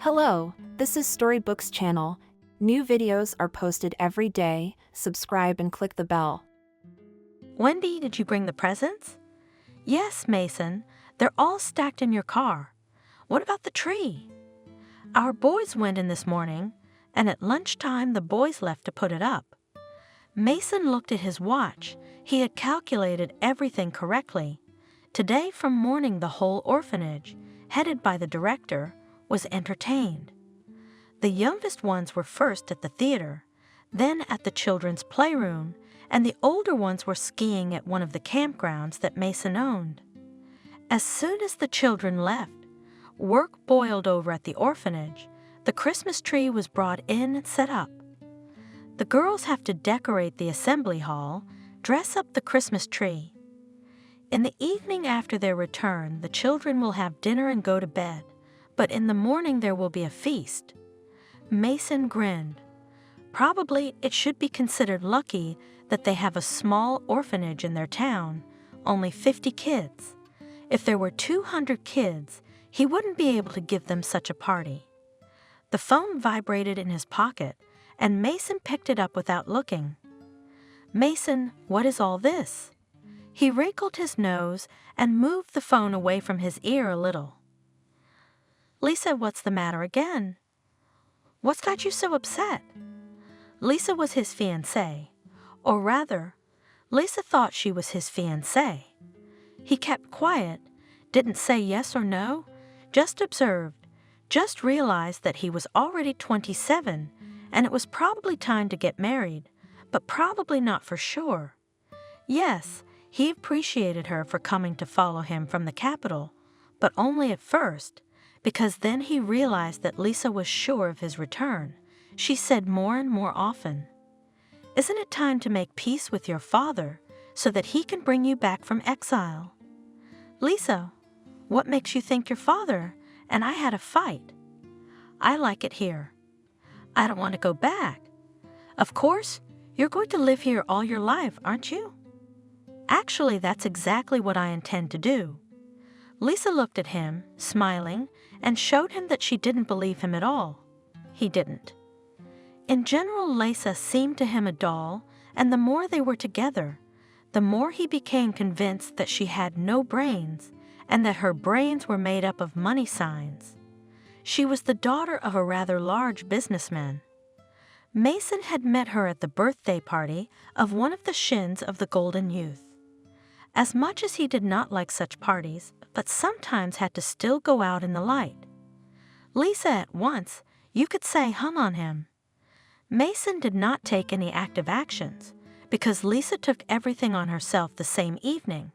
Hello, this is Storybooks channel. New videos are posted every day. Subscribe and click the bell. Wendy, did you bring the presents? Yes, Mason. They're all stacked in your car. What about the tree? Our boys went in this morning, and at lunchtime the boys left to put it up. Mason looked at his watch. He had calculated everything correctly. Today from morning the whole orphanage, headed by the director, was entertained. The youngest ones were first at the theater, then at the children's playroom, and the older ones were skiing at one of the campgrounds that Mason owned. As soon as the children left, work boiled over at the orphanage. The Christmas tree was brought in and set up. The girls have to decorate the assembly hall, dress up the Christmas tree. In the evening after their return, the children will have dinner and go to bed, but in the morning there will be a feast. Mason grinned. Probably it should be considered lucky that they have a small orphanage in their town, only 50 kids. If there were 200 kids, he wouldn't be able to give them such a party. The phone vibrated in his pocket, and Mason picked it up without looking. Mason, what is all this? He wrinkled his nose and moved the phone away from his ear a little. Lisa, what's the matter again? What's got you so upset? Lisa was his fiancée, or rather, Lisa thought she was his fiancée. He kept quiet, didn't say yes or no, just observed, just realized that he was already 27, and it was probably time to get married, but probably not for sure. Yes, he appreciated her for coming to follow him from the capital, but only at first, because then he realized that Lisa was sure of his return. She said more and more often, "Isn't it time to make peace with your father so that he can bring you back from exile?" Lisa, what makes you think your father and I had a fight? I like it here. I don't want to go back. Of course, you're going to live here all your life, aren't you? Actually, that's exactly what I intend to do. Lisa looked at him, smiling, and showed him that she didn't believe him at all. He didn't. In general, Lisa seemed to him a doll, and the more they were together, the more he became convinced that she had no brains and that her brains were made up of money signs. She was the daughter of a rather large businessman. Mason had met her at the birthday party of one of the Shins of the Golden Youth. As much as he did not like such parties, but sometimes had to still go out in the light. Lisa at once, you could say, hung on him. Mason did not take any active actions, because Lisa took everything on herself the same evening.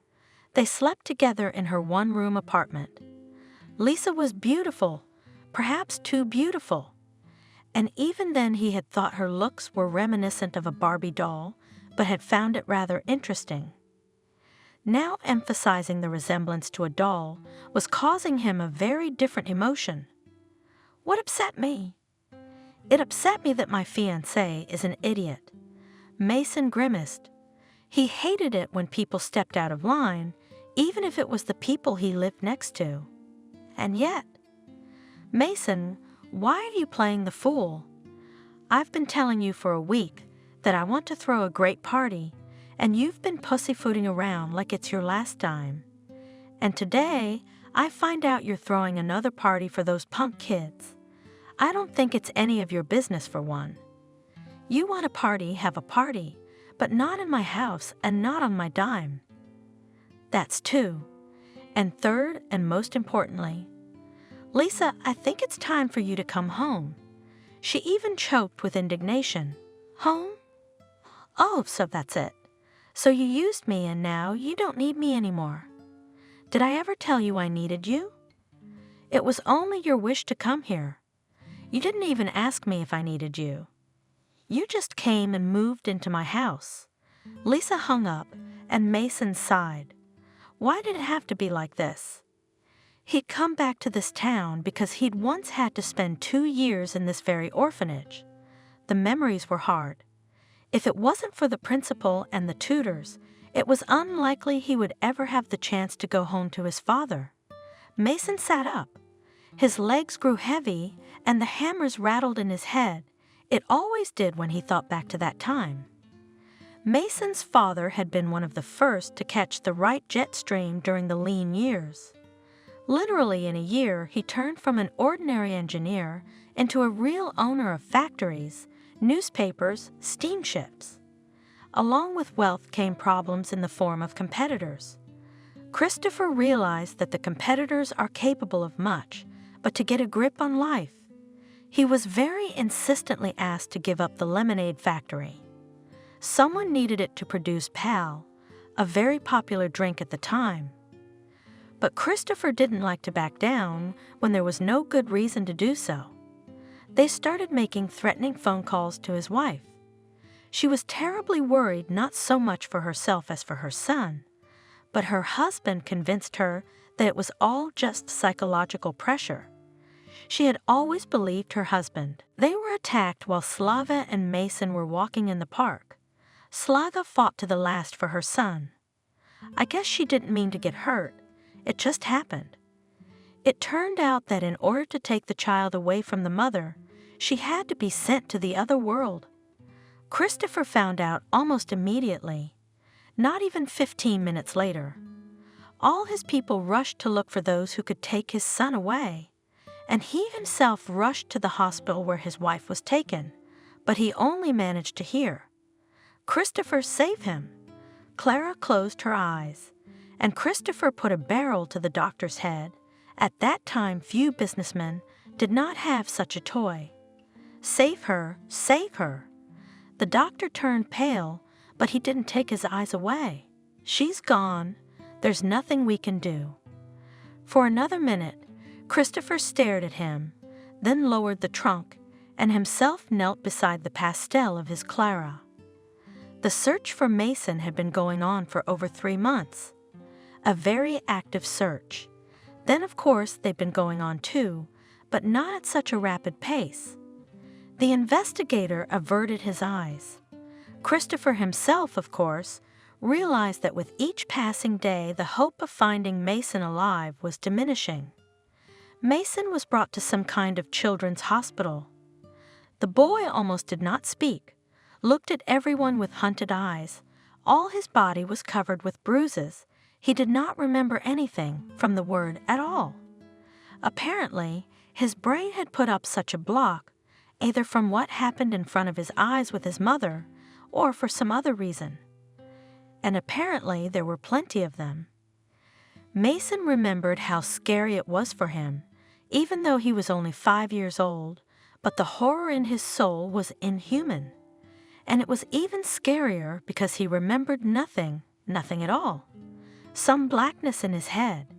They slept together in her one-room apartment. Lisa was beautiful, perhaps too beautiful. And even then he had thought her looks were reminiscent of a Barbie doll, but had found it rather interesting. Now emphasizing the resemblance to a doll was causing him a very different emotion. What upset me? It upset me that my fiancé is an idiot. Mason grimaced. He hated it when people stepped out of line, even if it was the people he lived next to. And yet, Mason, why are you playing the fool? I've been telling you for a week that I want to throw a great party, and you've been pussyfooting around like it's your last time. And today, I find out you're throwing another party for those punk kids. I don't think it's any of your business for one. You want a party, have a party, but not in my house and not on my dime. That's two. And third, and most importantly, Lisa, I think it's time for you to come home. She even choked with indignation. Home? Oh, so that's it. So you used me and now you don't need me anymore. Did I ever tell you I needed you? It was only your wish to come here. You didn't even ask me if I needed you. You just came and moved into my house. Lisa hung up, and Mason sighed. Why did it have to be like this? He'd come back to this town because he'd once had to spend 2 years in this very orphanage. The memories were hard. If it wasn't for the principal and the tutors, it was unlikely he would ever have the chance to go home to his father. Mason sat up. His legs grew heavy, and the hammers rattled in his head. It always did when he thought back to that time. Mason's father had been one of the first to catch the right jet stream during the lean years. Literally in a year, he turned from an ordinary engineer into a real owner of factories, newspapers, steamships. Along with wealth came problems in the form of competitors. Christopher realized that the competitors are capable of much, but to get a grip on life, he was very insistently asked to give up the lemonade factory. Someone needed it to produce Pal, a very popular drink at the time. But Christopher didn't like to back down when there was no good reason to do so. They started making threatening phone calls to his wife. She was terribly worried, not so much for herself as for her son, but her husband convinced her that it was all just psychological pressure. She had always believed her husband. They were attacked while Slava and Mason were walking in the park. Slava fought to the last for her son. I guess she didn't mean to get hurt. It just happened. It turned out that in order to take the child away from the mother, she had to be sent to the other world. Christopher found out almost immediately, not even 15 minutes later. All his people rushed to look for those who could take his son away, and he himself rushed to the hospital where his wife was taken, but he only managed to hear, "Christopher, save him." Clara closed her eyes, and Christopher put a barrel to the doctor's head. At that time, few businessmen did not have such a toy. "Save her, save her." The doctor turned pale, but he didn't take his eyes away. "She's gone. There's nothing we can do." For another minute, Christopher stared at him, then lowered the trunk, and himself knelt beside the pastel of his Clara. The search for Mason had been going on for over 3 months. A very active search. Then, of course, they'd been going on too, but not at such a rapid pace. The investigator averted his eyes. Christopher himself, of course, realized that with each passing day the hope of finding Mason alive was diminishing. Mason was brought to some kind of children's hospital. The boy almost did not speak, looked at everyone with hunted eyes. All his body was covered with bruises. He did not remember anything from the word at all. Apparently, his brain had put up such a block, either from what happened in front of his eyes with his mother, or for some other reason. And apparently there were plenty of them. Mason remembered how scary it was for him, even though he was only 5 years old, but the horror in his soul was inhuman. And it was even scarier because he remembered nothing at all. Some blackness in his head.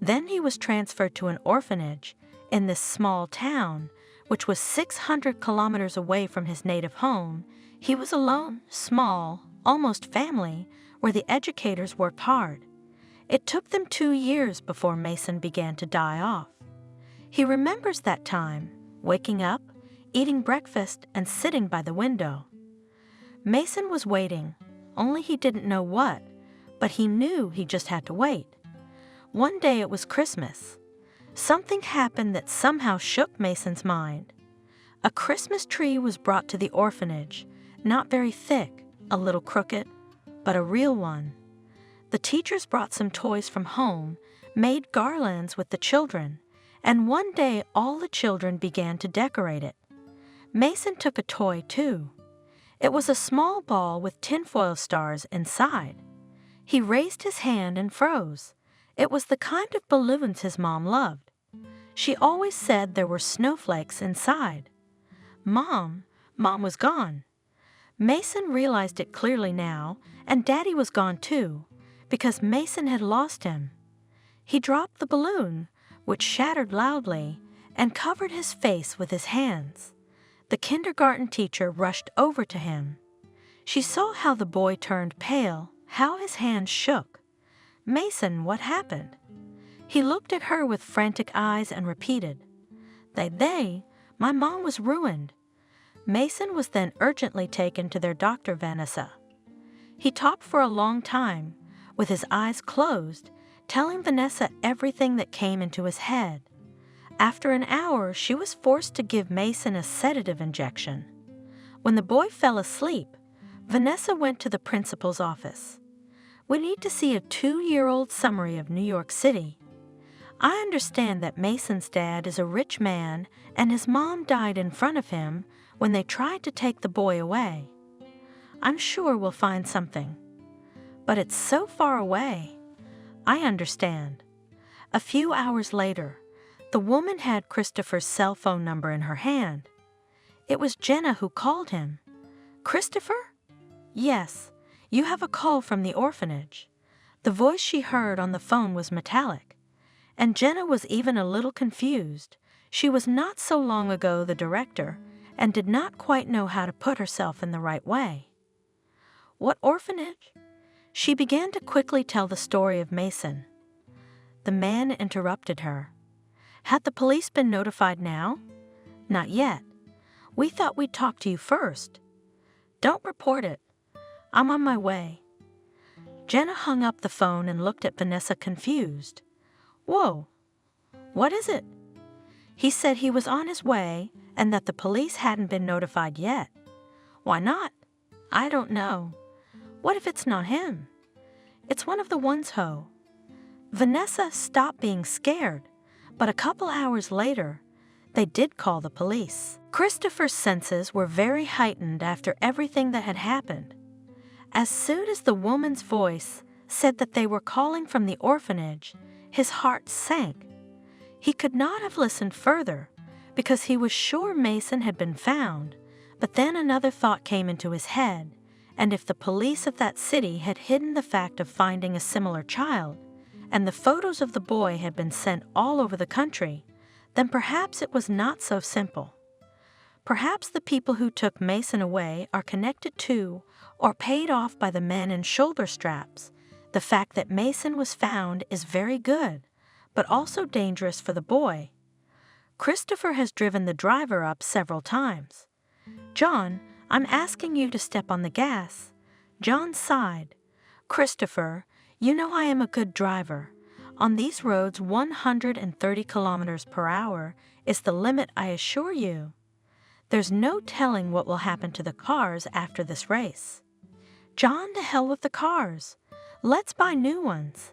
Then he was transferred to an orphanage in this small town, which was 600 kilometers away from his native home. He was alone, small, almost family, where the educators worked hard. It took them 2 years before Mason began to die off. He remembers that time, waking up, eating breakfast, and sitting by the window. Mason was waiting, only he didn't know what, but he knew he just had to wait. One day it was Christmas. Something happened that somehow shook Mason's mind. A Christmas tree was brought to the orphanage, not very thick, a little crooked, but a real one. The teachers brought some toys from home, made garlands with the children, and one day all the children began to decorate it. Mason took a toy too. It was a small ball with tinfoil stars inside. He raised his hand and froze. It was the kind of balloons his mom loved. She always said there were snowflakes inside. Mom was gone. Mason realized it clearly now, and Daddy was gone too, because Mason had lost him. He dropped the balloon, which shattered loudly, and covered his face with his hands. The kindergarten teacher rushed over to him. She saw how the boy turned pale, how his hands shook. "Mason, what happened?" He looked at her with frantic eyes and repeated, My mom was ruined." Mason was then urgently taken to their doctor, Vanessa. He talked for a long time, with his eyes closed, telling Vanessa everything that came into his head. After an hour, she was forced to give Mason a sedative injection. When the boy fell asleep, Vanessa went to the principal's office. "We need to see a 2-year-old summary of New York City. I understand that Mason's dad is a rich man and his mom died in front of him when they tried to take the boy away. I'm sure we'll find something. But it's so far away." "I understand." A few hours later, the woman had Christopher's cell phone number in her hand. It was Jenna who called him. "Christopher?" "Yes, you have a call from the orphanage." The voice she heard on the phone was metallic, and Jenna was even a little confused. She was not so long ago the director and did not quite know how to put herself in the right way. "What orphanage?" She began to quickly tell the story of Mason. The man interrupted her. "Had the police been notified now?" "Not yet. We thought we'd talk to you first." "Don't report it. I'm on my way." Jenna hung up the phone and looked at Vanessa confused. "Whoa. What is it?" "He said he was on his way and that the police hadn't been notified yet." "Why not?" "I don't know." "What if it's not him?" "It's one of the ones, Ho." Vanessa stopped being scared, but a couple hours later, they did call the police. Christopher's senses were very heightened after everything that had happened. As soon as the woman's voice said that they were calling from the orphanage, his heart sank. He could not have listened further because he was sure Mason had been found, but then another thought came into his head, and if the police of that city had hidden the fact of finding a similar child, and the photos of the boy had been sent all over the country, then perhaps it was not so simple. Perhaps the people who took Mason away are connected to or paid off by the men in shoulder straps. The fact that Mason was found is very good, but also dangerous for the boy. Christopher has driven the driver up several times. "John, I'm asking you to step on the gas." John sighed. "Christopher, you know I am a good driver. On these roads, 130 kilometers per hour is the limit, I assure you. There's no telling what will happen to the cars after this race." "John, to hell with the cars. Let's buy new ones."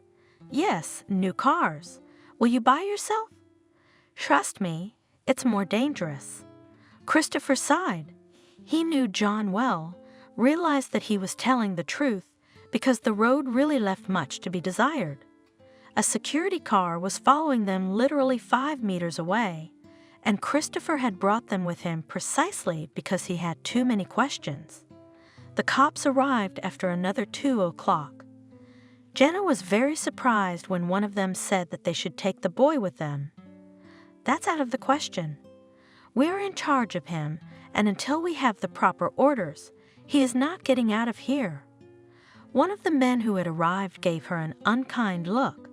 "Yes, new cars. Will you buy yourself?" "Trust me, it's more dangerous." Christopher sighed. He knew John well, realized that he was telling the truth because the road really left much to be desired. A security car was following them literally 5 meters away, and Christopher had brought them with him precisely because he had too many questions. The cops arrived after another 2 o'clock. Jenna was very surprised when one of them said that they should take the boy with them. "That's out of the question. We're in charge of him, and until we have the proper orders, he is not getting out of here." One of the men who had arrived gave her an unkind look.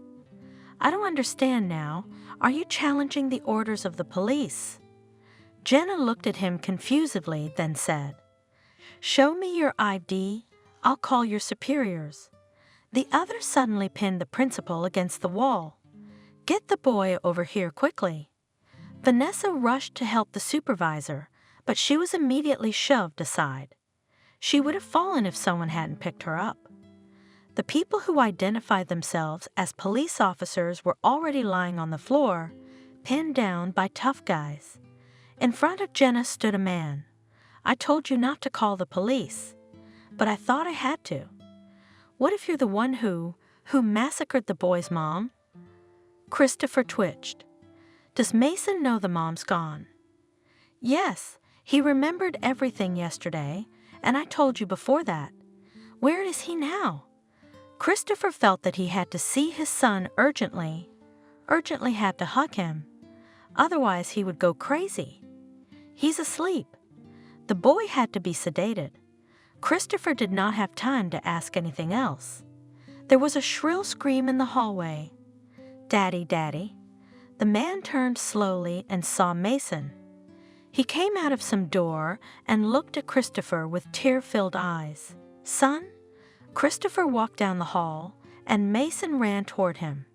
"I don't understand now. Are you challenging the orders of the police?" Jenna looked at him confusedly, then said, "Show me your ID. I'll call your superiors." The other suddenly pinned the principal against the wall. "Get the boy over here quickly." Vanessa rushed to help the supervisor, but she was immediately shoved aside. She would have fallen if someone hadn't picked her up. The people who identified themselves as police officers were already lying on the floor, pinned down by tough guys. In front of Jenna stood a man. "I told you not to call the police, but I thought I had to. What if you're the one who massacred the boy's mom?" Christopher twitched. "Does Mason know the mom's gone?" "Yes, he remembered everything yesterday, and I told you before that. Where is he now?" Christopher felt that he had to see his son urgently had to hug him. Otherwise he would go crazy. "He's asleep." The boy had to be sedated. Christopher did not have time to ask anything else. There was a shrill scream in the hallway. "Daddy, Daddy." The man turned slowly and saw Mason. He came out of some door and looked at Christopher with tear-filled eyes. "Son?" Christopher walked down the hall, and Mason ran toward him.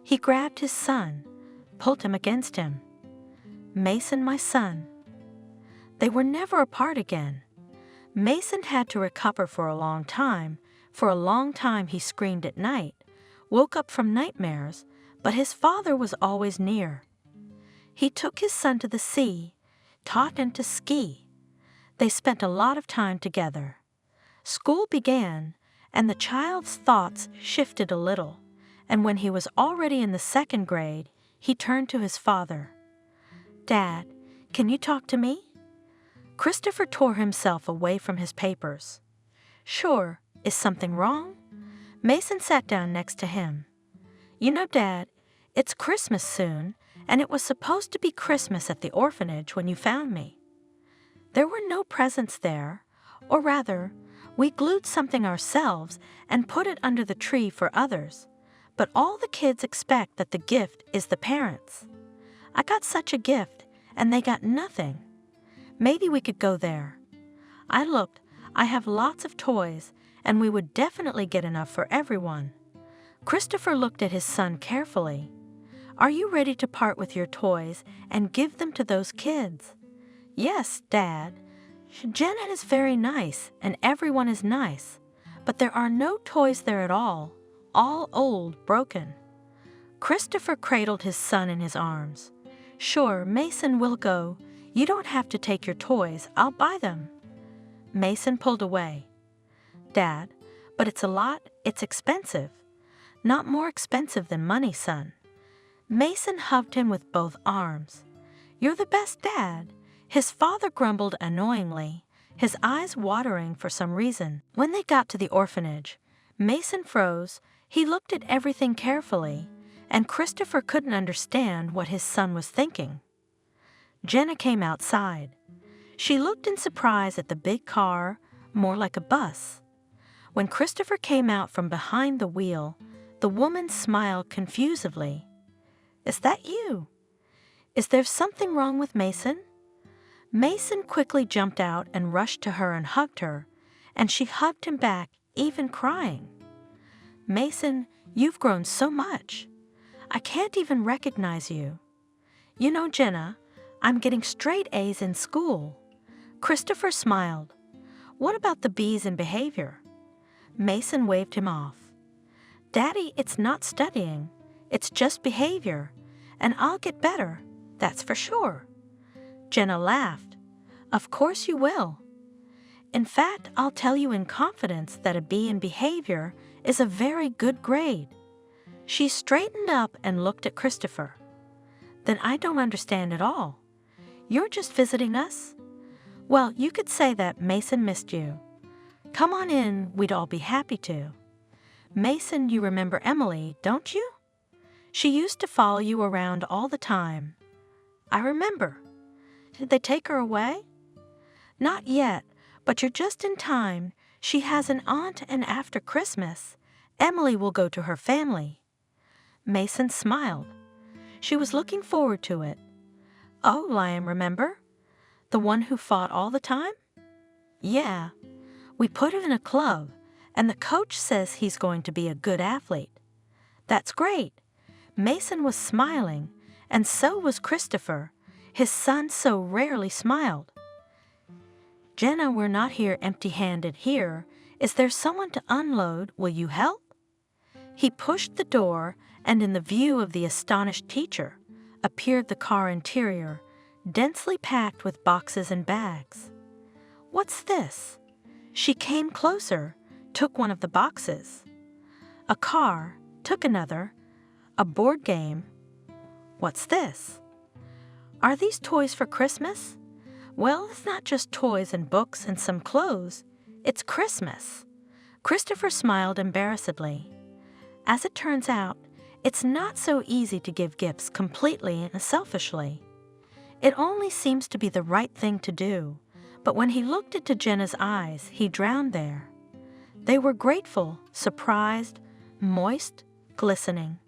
He grabbed his son, pulled him against him. Mason, my son. They were never apart again. Mason had to recover for a long time. For a long time he screamed at night, woke up from nightmares, but his father was always near. He took his son to the sea, taught him to ski. They spent a lot of time together. School began, and the child's thoughts shifted a little, and when he was already in the 2nd grade, he turned to his father. "Dad, can you talk to me?" Christopher tore himself away from his papers. "Sure. Is something wrong?" Mason sat down next to him. "You know, Dad, it's Christmas soon, and it was supposed to be Christmas at the orphanage when you found me. There were no presents there, or rather, we glued something ourselves and put it under the tree for others, but all the kids expect that the gift is the parents. I got such a gift, and they got nothing. Maybe we could go there. I looked, I have lots of toys, and we would definitely get enough for everyone." Christopher looked at his son carefully. "Are you ready to part with your toys and give them to those kids?" "Yes, Dad. Janet is very nice, and everyone is nice, but there are no toys there at all old, broken." Christopher cradled his son in his arms. "Sure, Mason will go. You don't have to take your toys. I'll buy them." Mason pulled away. "Dad, but it's expensive." "Not more expensive than money, son." Mason hugged him with both arms. "You're the best dad." His father grumbled annoyingly, his eyes watering for some reason. When they got to the orphanage, Mason froze. He looked at everything carefully, and Christopher couldn't understand what his son was thinking. Jenna came outside. She looked in surprise at the big car, more like a bus. When Christopher came out from behind the wheel, the woman smiled confusedly. "Is that you? Is there something wrong with Mason?" Mason quickly jumped out and rushed to her and hugged her, and she hugged him back, even crying. "Mason, you've grown so much. I can't even recognize you. You know, Jenna, I'm getting straight A's in school." Christopher smiled. "What about the B's in behavior?" Mason waved him off. "Daddy, it's not studying. It's just behavior, and I'll get better, that's for sure." Jenna laughed. "Of course you will. In fact, I'll tell you in confidence that a B in behavior is a very good grade." She straightened up and looked at Christopher. "Then I don't understand at all. You're just visiting us? Well, you could say that Mason missed you. Come on in, we'd all be happy to. Mason, you remember Emily, don't you? She used to follow you around all the time." "I remember. Did they take her away?" "Not yet, but you're just in time. She has an aunt, and after Christmas, Emily will go to her family." Mason smiled. She was looking forward to it. "Oh, Liam, remember? The one who fought all the time?" "Yeah. We put him in a club, and the coach says he's going to be a good athlete." "That's great." Mason was smiling, and so was Christopher. His son so rarely smiled. "Jenna, we're not here empty-handed here. Is there someone to unload? Will you help?" He pushed the door, and in the view of the astonished teacher appeared the car interior, densely packed with boxes and bags. "What's this?" She came closer, took one of the boxes. A car, took another, a board game. "What's this?" "Are these toys for Christmas?" "Well, it's not just toys and books and some clothes. It's Christmas." Christopher smiled embarrassedly. As it turns out, it's not so easy to give gifts completely and selfishly. It only seems to be the right thing to do, but when he looked into Jenna's eyes, he drowned there. They were grateful, surprised, moist, glistening.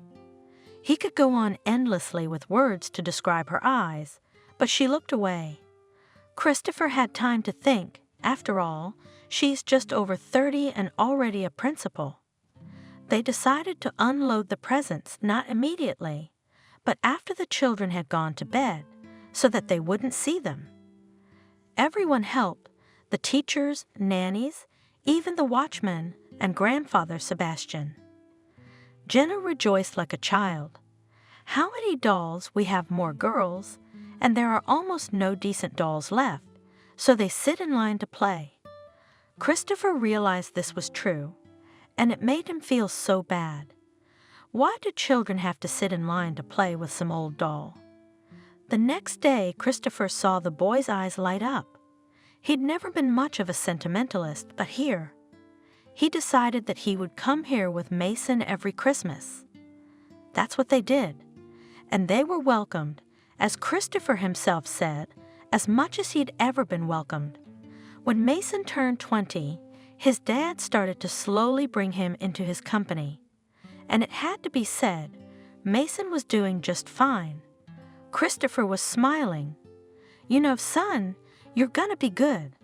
He could go on endlessly with words to describe her eyes, but she looked away. Christopher had time to think. After all, she's just over 30 and already a principal. They decided to unload the presents, not immediately, but after the children had gone to bed, so that they wouldn't see them. Everyone helped, the teachers, nannies, even the watchman and Grandfather Sebastian. Jenna rejoiced like a child. How many dolls? We have more girls, and there are almost no decent dolls left, so they sit in line to play. Christopher realized this was true, and it made him feel so bad. Why do children have to sit in line to play with some old doll? The next day, Christopher saw the boy's eyes light up. He'd never been much of a sentimentalist, but here, he decided that he would come here with Mason every Christmas. That's what they did, and they were welcomed, as Christopher himself said, as much as he'd ever been welcomed. When Mason turned 20, his dad started to slowly bring him into his company. And it had to be said, Mason was doing just fine. Christopher was smiling. You know, son, you're gonna be good.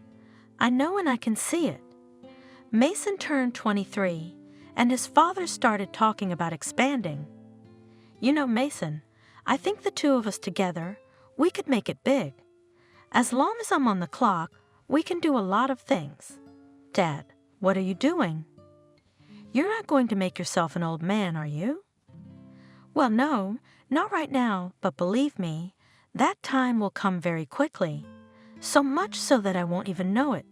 I know and I can see it. Mason turned 23, and his father started talking about expanding. You know, Mason, I think the two of us together, we could make it big. As long as I'm on the clock, we can do a lot of things. Dad, what are you doing? You're not going to make yourself an old man, are you? Well, no, not right now, but believe me, that time will come very quickly, so much so that I won't even know it.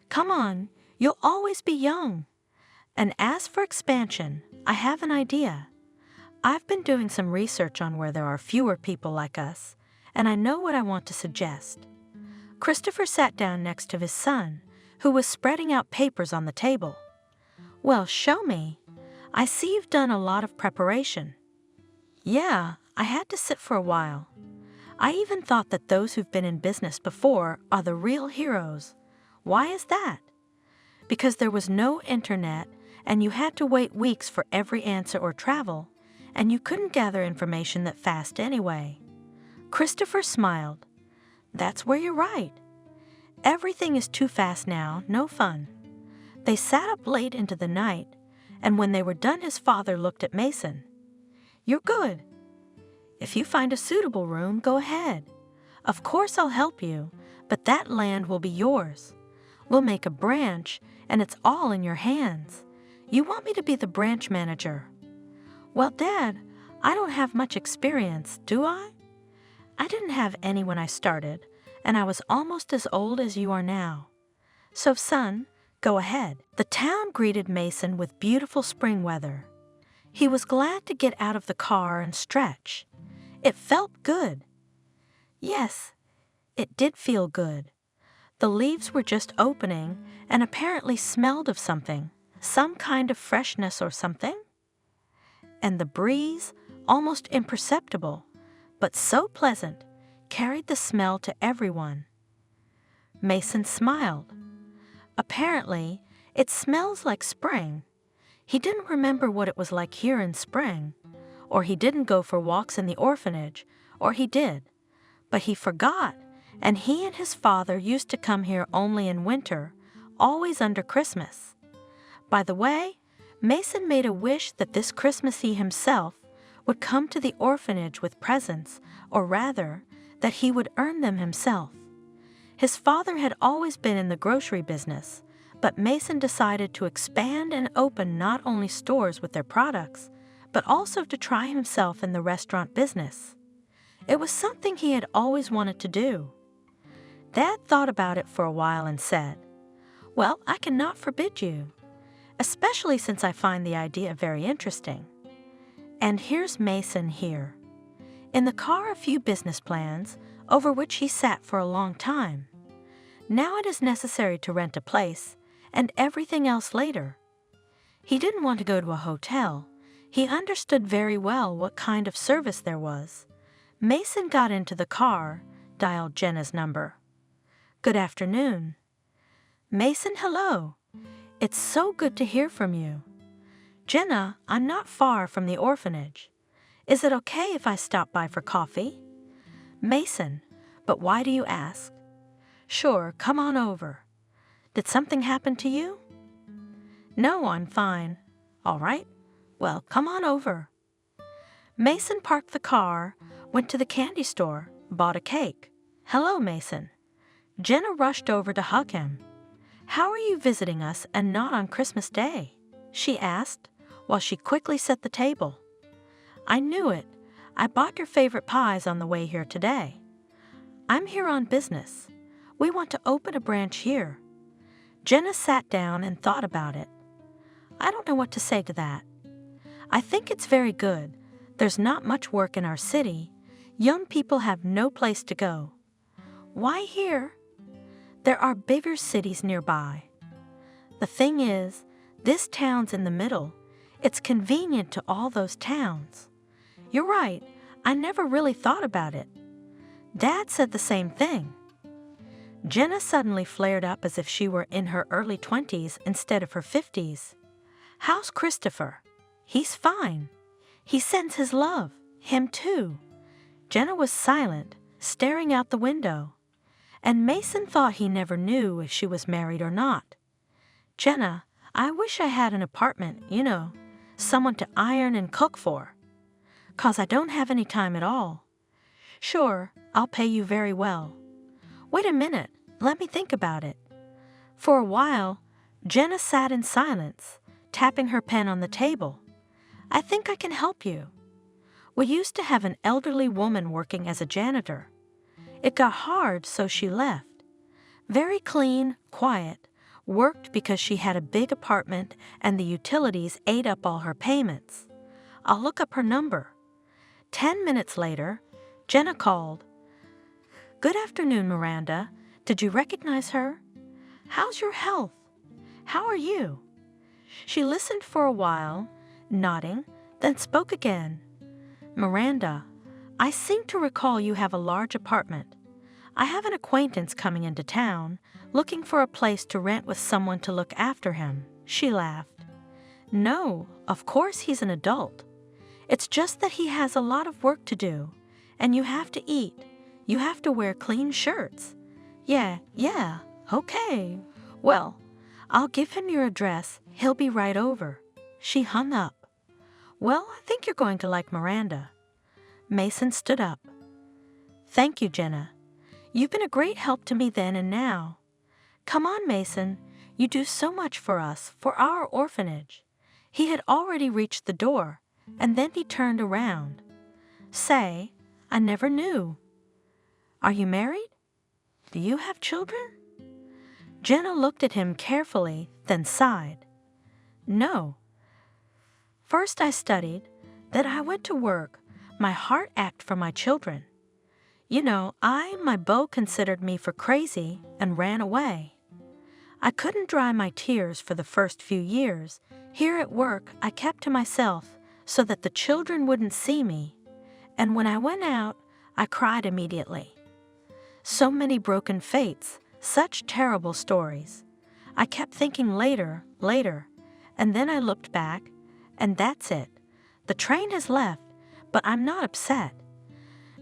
Come on, you'll always be young. And as for expansion, I have an idea. I've been doing some research on where there are fewer people like us, and I know what I want to suggest. Christopher sat down next to his son, who was spreading out papers on the table. Well, show me. I see you've done a lot of preparation. Yeah, I had to sit for a while. I even thought that those who've been in business before are the real heroes. Why is that? Because there was no internet, and you had to wait weeks for every answer or travel, and you couldn't gather information that fast anyway. Christopher smiled. That's where you're right. Everything is too fast now, no fun. They sat up late into the night, and when they were done, his father looked at Mason. You're good. If you find a suitable room, go ahead. Of course I'll help you, but that land will be yours. We'll make a branch, and it's all in your hands. You want me to be the branch manager. Well, Dad, I don't have much experience, do I? I didn't have any when I started, and I was almost as old as you are now. So, son, go ahead. The town greeted Mason with beautiful spring weather. He was glad to get out of the car and stretch. It felt good. Yes, it did feel good. The leaves were just opening and apparently smelled of something, some kind of freshness or something. And the breeze, almost imperceptible, but so pleasant, carried the smell to everyone. Mason smiled. Apparently, it smells like spring. He didn't remember what it was like here in spring, or he didn't go for walks in the orphanage, or he did, but he forgot, and he and his father used to come here only in winter, always under Christmas. By the way, Mason made a wish that this Christmas he himself would come to the orphanage with presents, or rather, that he would earn them himself. His father had always been in the grocery business, but Mason decided to expand and open not only stores with their products, but also to try himself in the restaurant business. It was something he had always wanted to do. Dad thought about it for a while and said, Well, I cannot forbid you, especially since I find the idea very interesting. And here's Mason here. In the car, a few business plans, over which he sat for a long time. Now it is necessary to rent a place, and everything else later. He didn't want to go to a hotel. He understood very well what kind of service there was. Mason got into the car, dialed Jenna's number. Good afternoon. Mason, hello. It's so good to hear from you. Jenna, I'm not far from the orphanage. Is it okay if I stop by for coffee? Mason, but why do you ask? Sure, come on over. Did something happen to you? No, I'm fine. All right. Well, come on over. Mason parked the car, went to the candy store, bought a cake. "Hello, Mason." Jenna rushed over to hug him. "How are you visiting us and not on Christmas Day?" she asked, while she quickly set the table. "I knew it. I bought your favorite pies on the way here today. I'm here on business. We want to open a branch here." Jenna sat down and thought about it. "I don't know what to say to that. I think it's very good. There's not much work in our city. Young people have no place to go. Why here? There are bigger cities nearby. The thing is, this town's in the middle. It's convenient to all those towns. You're right, I never really thought about it. Dad said the same thing." Jenna suddenly flared up as if she were in her early 20s instead of her 50s. "How's Christopher?" "He's fine. He sends his love. Him too." Jenna was silent, staring out the window, and Mason thought he never knew if she was married or not. "Jenna, I wish I had an apartment, someone to iron and cook for. 'Cause I don't have any time at all." "Sure, I'll pay you very well." "Wait a minute, let me think about it." For a while, Jenna sat in silence, tapping her pen on the table. "I think I can help you. We used to have an elderly woman working as a janitor. It got hard, so she left. Very clean, quiet, worked because she had a big apartment and the utilities ate up all her payments. I'll look up her number." 10 minutes later, Jenna called. "Good afternoon, Miranda. Did you recognize her? How's your health? How are you?" She listened for a while, nodding, then spoke again. "Miranda, I seem to recall you have a large apartment. I have an acquaintance coming into town, looking for a place to rent with someone to look after him." She laughed. "No, of course he's an adult. It's just that he has a lot of work to do, and you have to eat. You have to wear clean shirts." Yeah, okay. "Well, I'll give him your address. He'll be right over." She hung up. "Well, I think you're going to like Miranda." Mason stood up. "Thank you, Jenna. You've been a great help to me then and now. Come on, Mason. You do so much for us, for our orphanage." He had already reached the door, and then he turned around. "Say, I never knew. Are you married? Do you have children?" Jenna looked at him carefully, then sighed. "No. First I studied, then I went to work. My heart ached for my children. My beau considered me for crazy and ran away. I couldn't dry my tears for the first few years. Here at work, I kept to myself so that the children wouldn't see me. And when I went out, I cried immediately. So many broken fates, such terrible stories. I kept thinking later, and then I looked back, and that's it. The train has left, but I'm not upset.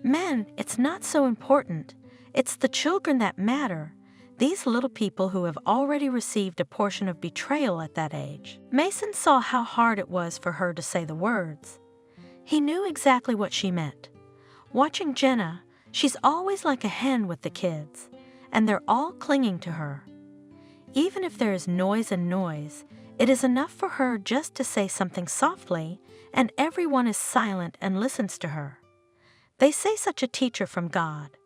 Men, it's not so important. It's the children that matter. These little people who have already received a portion of betrayal at that age." Mason saw how hard it was for her to say the words. He knew exactly what she meant. Watching Jenna, she's always like a hen with the kids, and they're all clinging to her. Even if there is noise, it is enough for her just to say something softly, and everyone is silent and listens to her. They say such a teacher from God.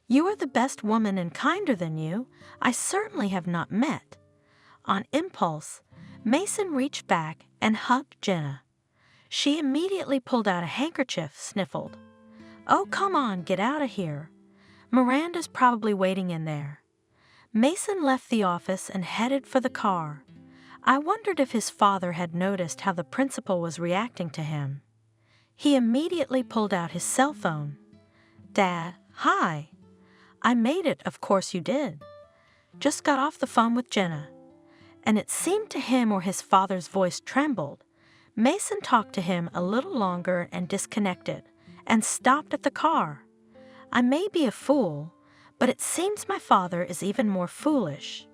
You are the best woman and kinder than you I certainly have not met. On impulse, Mason reached back and hugged Jenna. She immediately pulled out a handkerchief, sniffled. "Oh, come on, get out of here. Miranda's probably waiting in there." Mason left the office and headed for the car. I wondered if his father had noticed how the principal was reacting to him. He immediately pulled out his cell phone. "Dad, hi. I made it, of course you did. Just got off the phone with Jenna." And it seemed to him or his father's voice trembled. Mason talked to him a little longer and disconnected, and stopped at the car. I may be a fool, but it seems my father is even more foolish.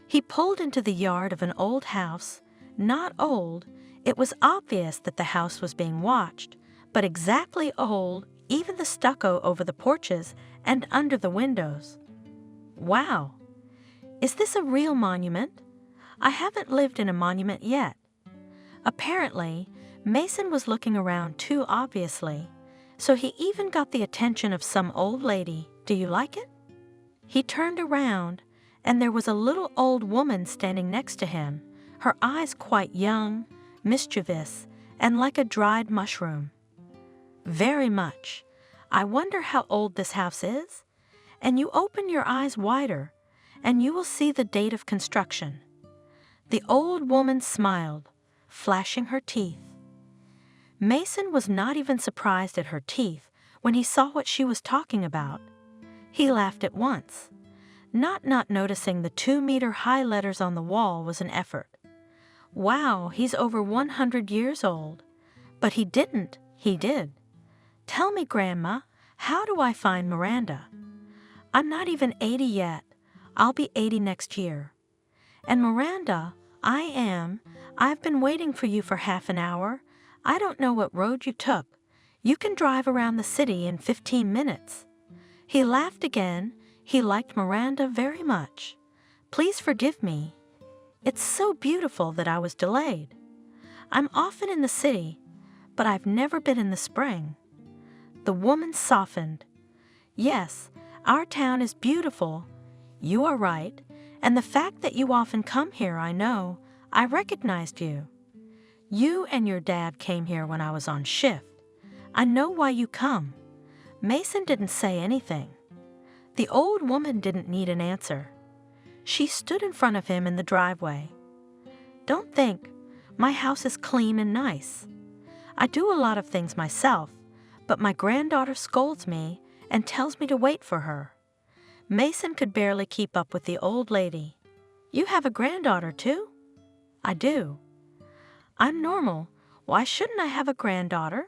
He pulled into the yard of an old house. Not old, it was obvious that the house was being watched, but exactly old, even the stucco over the porches and under the windows. Wow! Is this a real monument? I haven't lived in a monument yet. Apparently, Mason was looking around too obviously, so he even got the attention of some old lady. Do you like it? He turned around, and there was a little old woman standing next to him, her eyes quite young, mischievous, and like a dried mushroom. Very much. I wonder how old this house is? And you open your eyes wider, and you will see the date of construction. The old woman smiled, flashing her teeth. Mason was not even surprised at her teeth when he saw what she was talking about. He laughed at once. Not noticing the 2-meter-high letters on the wall was an effort. Wow, he's over 100 years old. But he didn't, he did. Tell me, Grandma, how do I find Miranda? I'm not even 80 yet. I'll be 80 next year. And Miranda, I've been waiting for you for half an hour. I don't know what road you took. You can drive around the city in 15 minutes. He laughed again. He liked Miranda very much. Please forgive me. It's so beautiful that I was delayed. I'm often in the city, but I've never been in the spring. The woman softened. Yes, our town is beautiful. You are right, and the fact that you often come here, I know. I recognized you. You and your dad came here when I was on shift. I know why you come. Mason didn't say anything. The old woman didn't need an answer. She stood in front of him in the driveway. Don't think. My house is clean and nice. I do a lot of things myself, but my granddaughter scolds me and tells me to wait for her. Mason could barely keep up with the old lady. You have a granddaughter too? I do. I'm normal. Why shouldn't I have a granddaughter?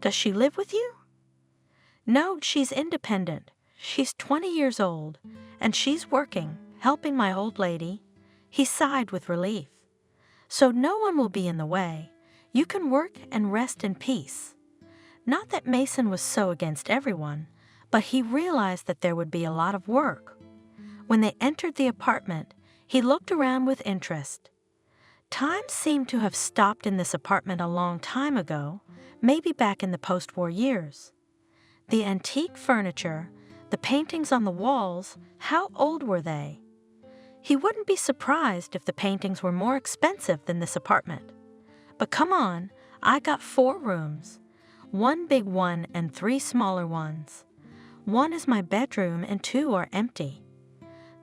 Does she live with you? No, she's independent. She's 20 years old, and she's working, helping my old lady. He sighed with relief. So no one will be in the way. You can work and rest in peace. Not that Mason was so against everyone, but he realized that there would be a lot of work. When they entered the apartment, he looked around with interest. Time seemed to have stopped in this apartment a long time ago, maybe back in the post-war years. The antique furniture, the paintings on the walls, how old were they? He wouldn't be surprised if the paintings were more expensive than this apartment. But come on, I got 4 rooms. 1 big one and 3 smaller ones. 1 is my bedroom and 2 are empty.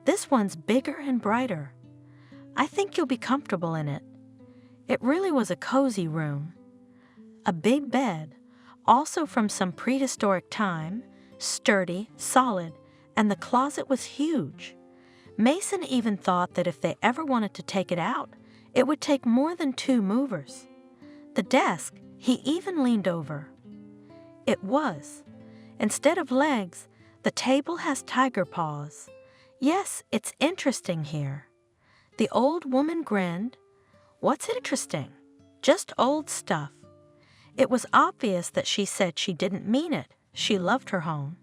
This one's bigger and brighter. I think you'll be comfortable in it. It really was a cozy room. A big bed, also from some prehistoric time, sturdy, solid, and the closet was huge. Mason even thought that if they ever wanted to take it out, it would take more than 2 movers. The desk, he even leaned over. It was. Instead of legs, the table has tiger paws. Yes, it's interesting here. The old woman grinned. What's interesting? Just old stuff. It was obvious that she said she didn't mean it. She loved her home.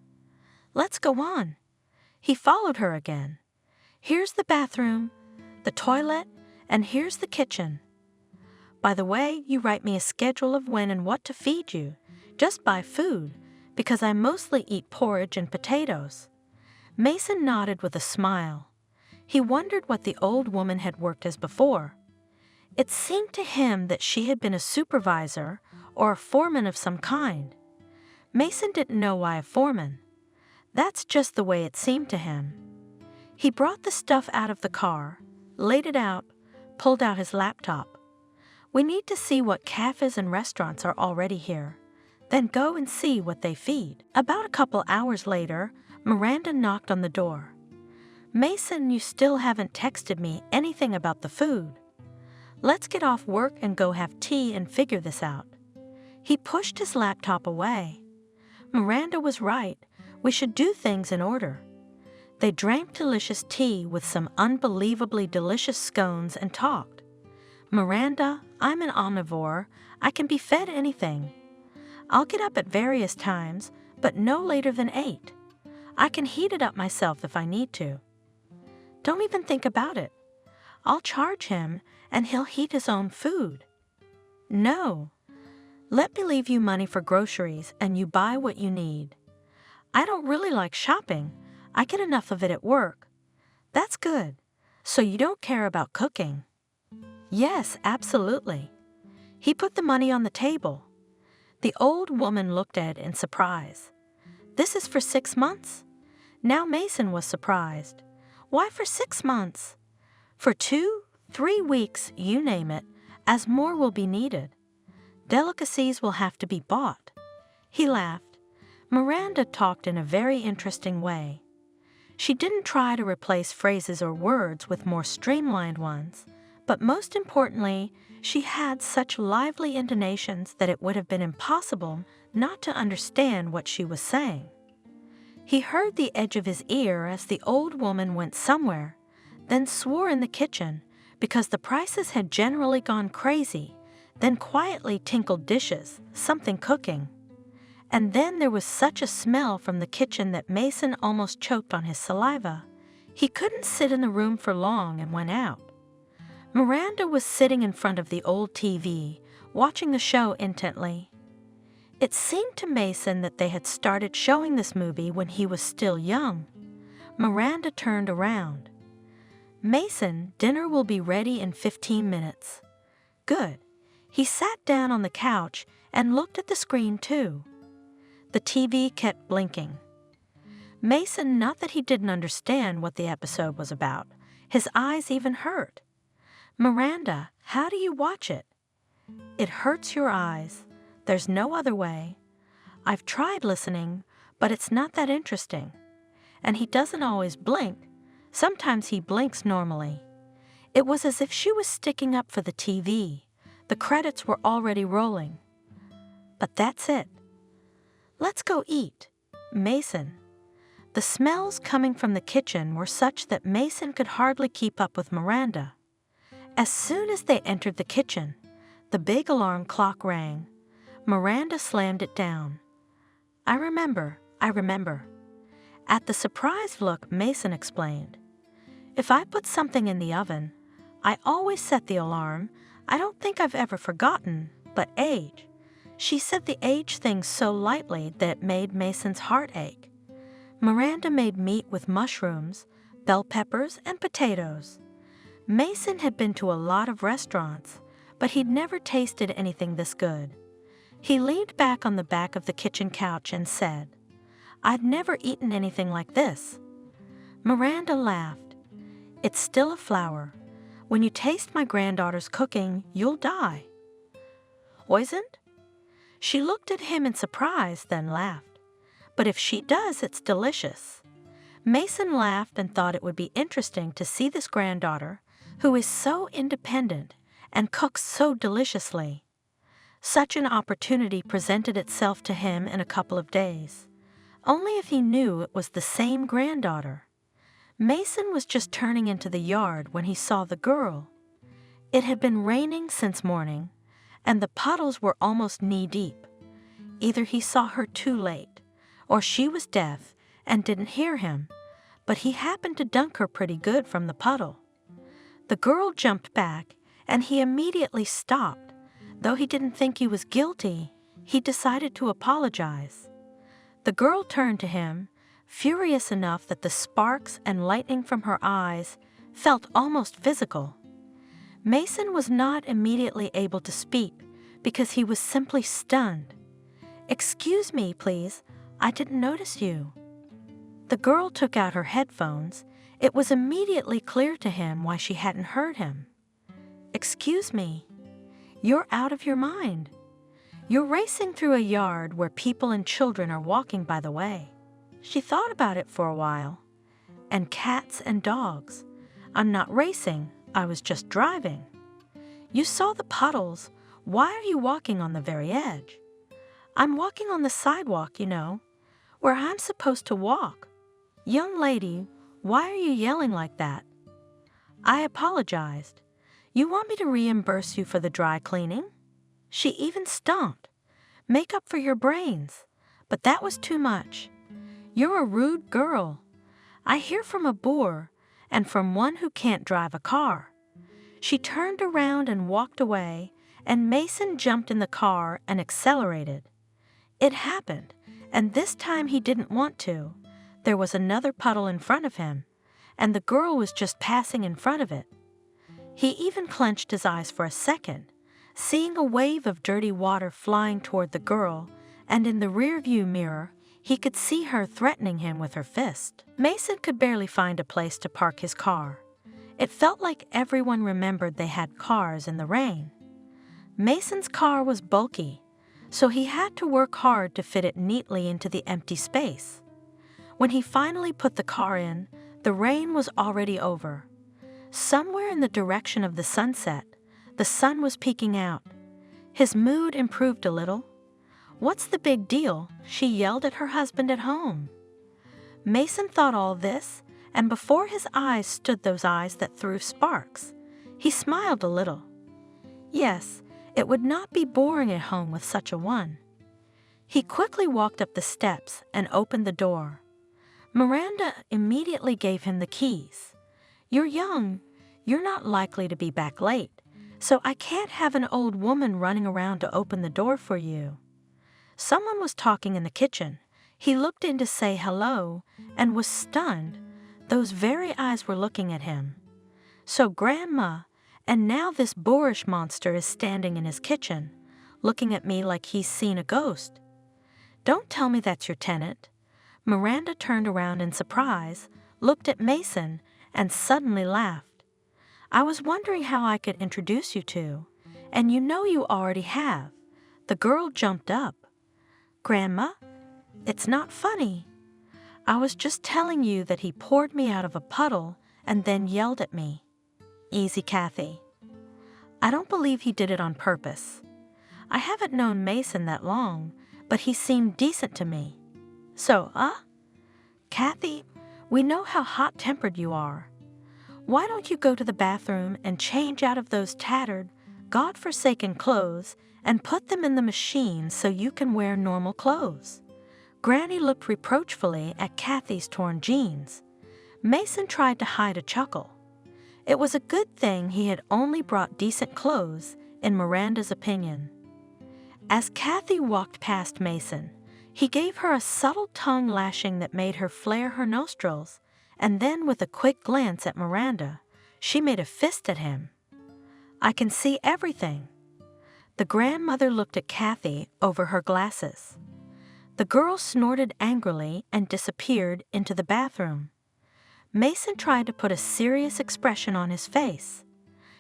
Let's go on. He followed her again. Here's the bathroom, the toilet, and here's the kitchen. By the way, you write me a schedule of when and what to feed you. Just buy food, because I mostly eat porridge and potatoes. Mason nodded with a smile. He wondered what the old woman had worked as before. It seemed to him that she had been a supervisor or a foreman of some kind. Mason didn't know why a foreman. That's just the way it seemed to him. He brought the stuff out of the car, laid it out, pulled out his laptop. We need to see what cafes and restaurants are already here, then go and see what they feed. About a couple hours later, Miranda knocked on the door. Mason, you still haven't texted me anything about the food. Let's get off work and go have tea and figure this out. He pushed his laptop away. Miranda was right. We should do things in order. They drank delicious tea with some unbelievably delicious scones and talked. Miranda, I'm an omnivore. I can be fed anything. I'll get up at various times, but no later than 8. I can heat it up myself if I need to. Don't even think about it. I'll charge him and he'll heat his own food. No. Let me leave you money for groceries and you buy what you need. I don't really like shopping. I get enough of it at work. That's good. So you don't care about cooking? Yes, absolutely. He put the money on the table. The old woman looked at it in surprise. This is for 6 months? Now Mason was surprised. Why for 6 months? For 2, 3 weeks, you name it, as more will be needed. Delicacies will have to be bought. He laughed. Miranda talked in a very interesting way. She didn't try to replace phrases or words with more streamlined ones, but most importantly, she had such lively intonations that it would have been impossible not to understand what she was saying. He heard the edge of his ear as the old woman went somewhere, then swore in the kitchen because the prices had generally gone crazy, then quietly tinkled dishes, something cooking. And then there was such a smell from the kitchen that Mason almost choked on his saliva. He couldn't sit in the room for long and went out. Miranda was sitting in front of the old TV, watching the show intently. It seemed to Mason that they had started showing this movie when he was still young. Miranda turned around. Mason, dinner will be ready in 15 minutes. Good. He sat down on the couch and looked at the screen too. The TV kept blinking. Mason, not that he didn't understand what the episode was about. His eyes even hurt. Miranda, how do you watch it? It hurts your eyes. There's no other way. I've tried listening, but it's not that interesting. And he doesn't always blink. Sometimes he blinks normally. It was as if she was sticking up for the TV. The credits were already rolling. But that's it. Let's go eat. Mason. The smells coming from the kitchen were such that Mason could hardly keep up with Miranda. As soon as they entered the kitchen, the big alarm clock rang. Miranda slammed it down. I remember. At the surprised look, Mason explained. If I put something in the oven, I always set the alarm. I don't think I've ever forgotten, but age. She said the age thing so lightly that it made Mason's heart ache. Miranda made meat with mushrooms, bell peppers, and potatoes. Mason had been to a lot of restaurants, but he'd never tasted anything this good. He leaned back on the back of the kitchen couch and said, I've never eaten anything like this. Miranda laughed. It's still a flower. When you taste my granddaughter's cooking, you'll die. Poisoned? She looked at him in surprise, then laughed. But if she does, it's delicious. Mason laughed and thought it would be interesting to see this granddaughter, who is so independent and cooks so deliciously. Such an opportunity presented itself to him in a couple of days. Only if he knew it was the same granddaughter. Mason was just turning into the yard when he saw the girl. It had been raining since morning, and the puddles were almost knee-deep. Either he saw her too late, or she was deaf and didn't hear him, but he happened to dunk her pretty good from the puddle. The girl jumped back, and he immediately stopped. Though he didn't think he was guilty, he decided to apologize. The girl turned to him, furious enough that the sparks and lightning from her eyes felt almost physical. Mason was not immediately able to speak because he was simply stunned. Excuse me, please. I didn't notice you. The girl took out her headphones. It was immediately clear to him why she hadn't heard him. Excuse me. You're out of your mind. You're racing through a yard where people and children are walking by the way. She thought about it for a while. And cats and dogs. I'm not racing. I was just driving. You saw the puddles. Why are you walking on the very edge? I'm walking on the sidewalk, you know, where I'm supposed to walk. Young lady, why are you yelling like that? I apologized. You want me to reimburse you for the dry cleaning? She even stomped. Make up for your brains. But that was too much. You're a rude girl. I hear from a boor, and from one who can't drive a car." She turned around and walked away, and Mason jumped in the car and accelerated. It happened, and this time he didn't want to. There was another puddle in front of him, and the girl was just passing in front of it. He even clenched his eyes for a second, seeing a wave of dirty water flying toward the girl, and in the rearview mirror, he could see her threatening him with her fist. Mason could barely find a place to park his car. It felt like everyone remembered they had cars in the rain. Mason's car was bulky, so he had to work hard to fit it neatly into the empty space. When he finally put the car in, the rain was already over. Somewhere in the direction of the sunset, the sun was peeking out. His mood improved a little. "What's the big deal?" she yelled at her husband at home. Mason thought all this, and before his eyes stood those eyes that threw sparks. He smiled a little. Yes, it would not be boring at home with such a one. He quickly walked up the steps and opened the door. Miranda immediately gave him the keys. "You're young. You're not likely to be back late, so I can't have an old woman running around to open the door for you." Someone was talking in the kitchen. He looked in to say hello and was stunned. Those very eyes were looking at him. So Grandma, and now this boorish monster is standing in his kitchen, looking at me like he's seen a ghost. "Don't tell me that's your tenant." Miranda turned around in surprise, looked at Mason, and suddenly laughed. "I was wondering how I could introduce you to, and you know you already have." The girl jumped up. "Grandma, it's not funny. I was just telling you that he poured me out of a puddle and then yelled at me." "Easy, Kathy. I don't believe he did it on purpose. I haven't known Mason that long, but he seemed decent to me. So, Kathy, we know how hot-tempered you are. Why don't you go to the bathroom and change out of those tattered, God-forsaken clothes and put them in the machine so you can wear normal clothes?" Granny looked reproachfully at Kathy's torn jeans. Mason tried to hide a chuckle. It was a good thing he had only brought decent clothes, in Miranda's opinion. As Kathy walked past Mason, he gave her a subtle tongue lashing that made her flare her nostrils, and then with a quick glance at Miranda, she made a fist at him. "I can see everything." The grandmother looked at Kathy over her glasses. The girl snorted angrily and disappeared into the bathroom. Mason tried to put a serious expression on his face.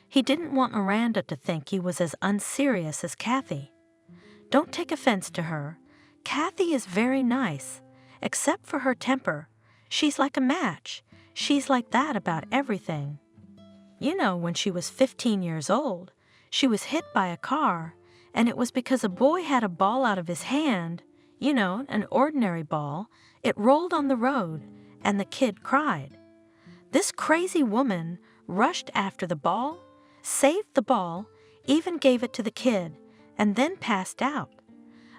He didn't want Miranda to think he was as unserious as Kathy. Don't take offense to her. Kathy is very nice, except for her temper. She's like a match. She's like that about everything. You know, when she was 15 years old, she was hit by a car, and it was because a boy had a ball out of his hand. You know, an ordinary ball. It rolled on the road, and the kid cried. This crazy woman rushed after the ball, saved the ball, even gave it to the kid, and then passed out.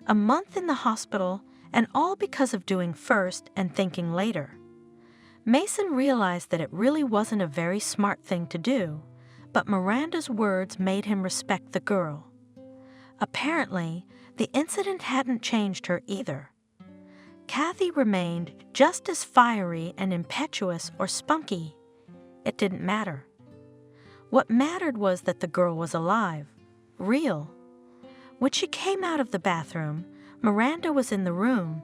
A month in the hospital, and all because of doing first and thinking later. Mason realized that it really wasn't a very smart thing to do, but Miranda's words made him respect the girl. Apparently, the incident hadn't changed her either. Kathy remained just as fiery and impetuous or spunky. It didn't matter. What mattered was that the girl was alive, real. When she came out of the bathroom, Miranda was in the room.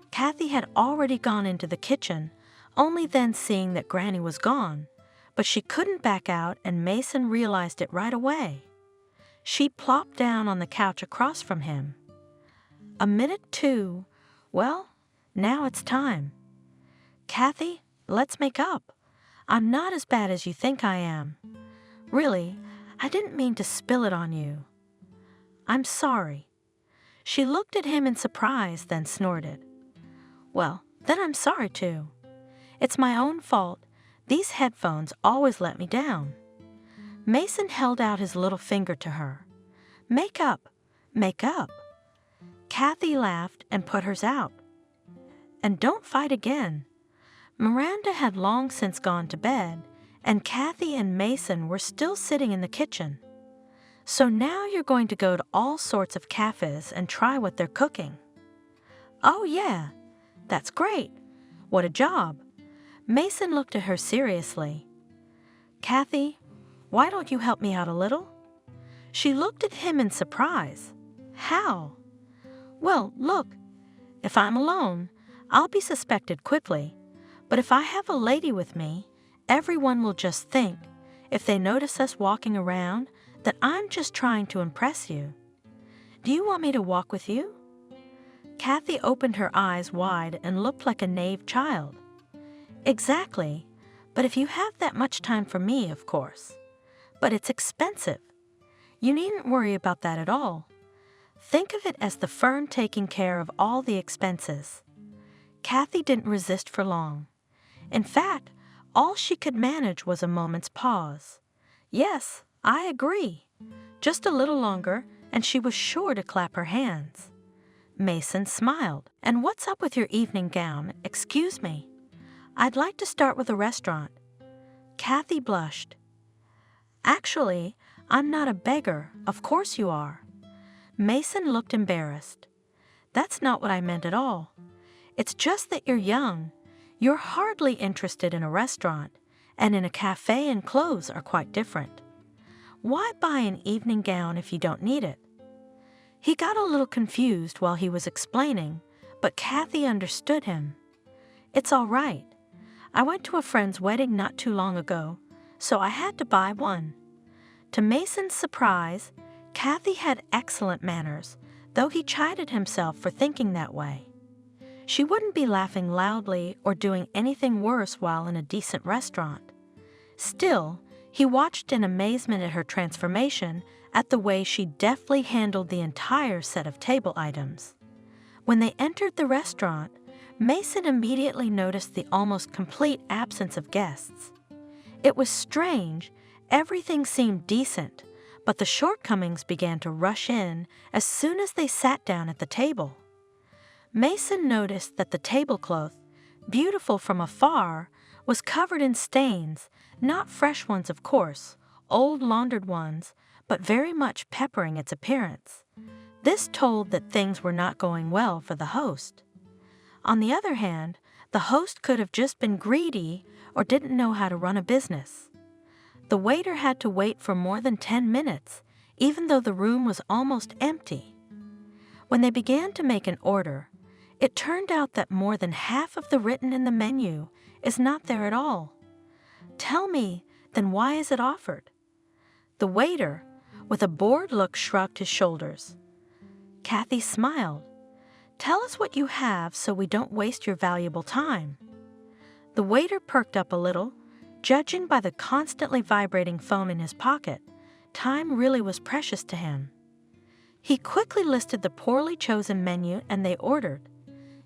Kathy had already gone into the kitchen, only then seeing that Granny was gone, but she couldn't back out, and Mason realized it right away. She plopped down on the couch across from him. A minute, two. Well, now it's time. "Kathy, let's make up. I'm not as bad as you think I am. Really, I didn't mean to spill it on you. I'm sorry." She looked at him in surprise, then snorted. "Well, then I'm sorry too. It's my own fault. These headphones always let me down." Mason held out his little finger to her. "Make up. Make up." Kathy laughed and put hers out. And don't fight again. Miranda had long since gone to bed, and Kathy and Mason were still sitting in the kitchen. So now you're going to go to all sorts of cafes and try what they're cooking. Oh yeah, that's great. What a job. Mason looked at her seriously. Kathy, why don't you help me out a little? She looked at him in surprise. How? Well, look, if I'm alone, I'll be suspected quickly. But if I have a lady with me, everyone will just think, if they notice us walking around, that I'm just trying to impress you. Do you want me to walk with you? Kathy opened her eyes wide and looked like a naive child. Exactly, but if you have that much time for me, of course. But it's expensive. You needn't worry about that at all. Think of it as the firm taking care of all the expenses. Kathy didn't resist for long. In fact, all she could manage was a moment's pause. Yes, I agree. Just a little longer, and she was sure to clap her hands. Mason smiled. And what's up with your evening gown? Excuse me. I'd like to start with a restaurant. Kathy blushed. Actually, I'm not a beggar. Of course you are. Mason looked embarrassed. That's not what I meant at all. It's just that you're young. You're hardly interested in a restaurant, and in a cafe and clothes are quite different. Why buy an evening gown if you don't need it? He got a little confused while he was explaining, but Kathy understood him. It's all right. I went to a friend's wedding not too long ago, so I had to buy one. To Mason's surprise, Kathy had excellent manners, though he chided himself for thinking that way. She wouldn't be laughing loudly or doing anything worse while in a decent restaurant. Still, he watched in amazement at her transformation at the way she deftly handled the entire set of table items. When they entered the restaurant, Mason immediately noticed the almost complete absence of guests. It was strange. Everything seemed decent, but the shortcomings began to rush in as soon as they sat down at the table. Mason noticed that the tablecloth, beautiful from afar, was covered in stains, not fresh ones of course, old laundered ones, but very much peppering its appearance. This told that things were not going well for the host. On the other hand, the host could have just been greedy or didn't know how to run a business. The waiter had to wait for more than 10 minutes, even though the room was almost empty. When they began to make an order, it turned out that more than half of the written in the menu is not there at all. Tell me, then why is it offered? The waiter, with a bored look, shrugged his shoulders. Kathy smiled. Tell us what you have so we don't waste your valuable time. The waiter perked up a little. Judging by the constantly vibrating phone in his pocket, time really was precious to him. He quickly listed the poorly chosen menu and they ordered.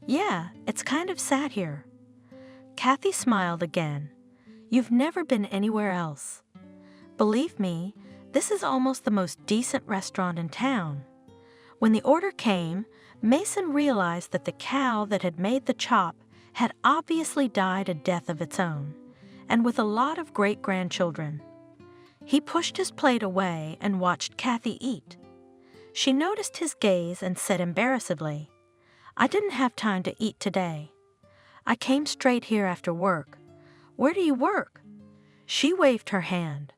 Yeah, it's kind of sad here. Kathy smiled again. You've never been anywhere else. Believe me, this is almost the most decent restaurant in town. When the order came, Mason realized that the cow that had made the chop had obviously died a death of its own, and with a lot of great-grandchildren. He pushed his plate away and watched Kathy eat. She noticed his gaze and said embarrassedly, I didn't have time to eat today. I came straight here after work. Where do you work? She waved her hand.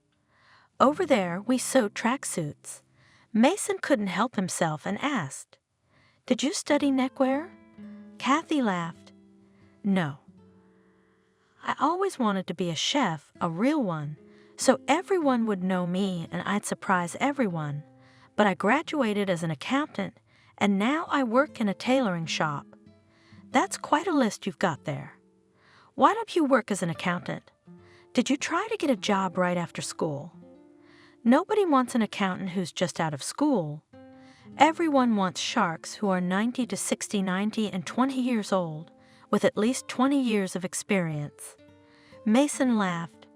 Over there, we sewed tracksuits. Mason couldn't help himself and asked, Did you study neckwear? Kathy laughed. No. I always wanted to be a chef, a real one, so everyone would know me and I'd surprise everyone. But I graduated as an accountant, and now I work in a tailoring shop. That's quite a list you've got there. Why don't you work as an accountant? Did you try to get a job right after school? Nobody wants an accountant who's just out of school. Everyone wants sharks who are 90 to 60, 90, and 20 years old, with at least 20 years of experience. Mason laughed.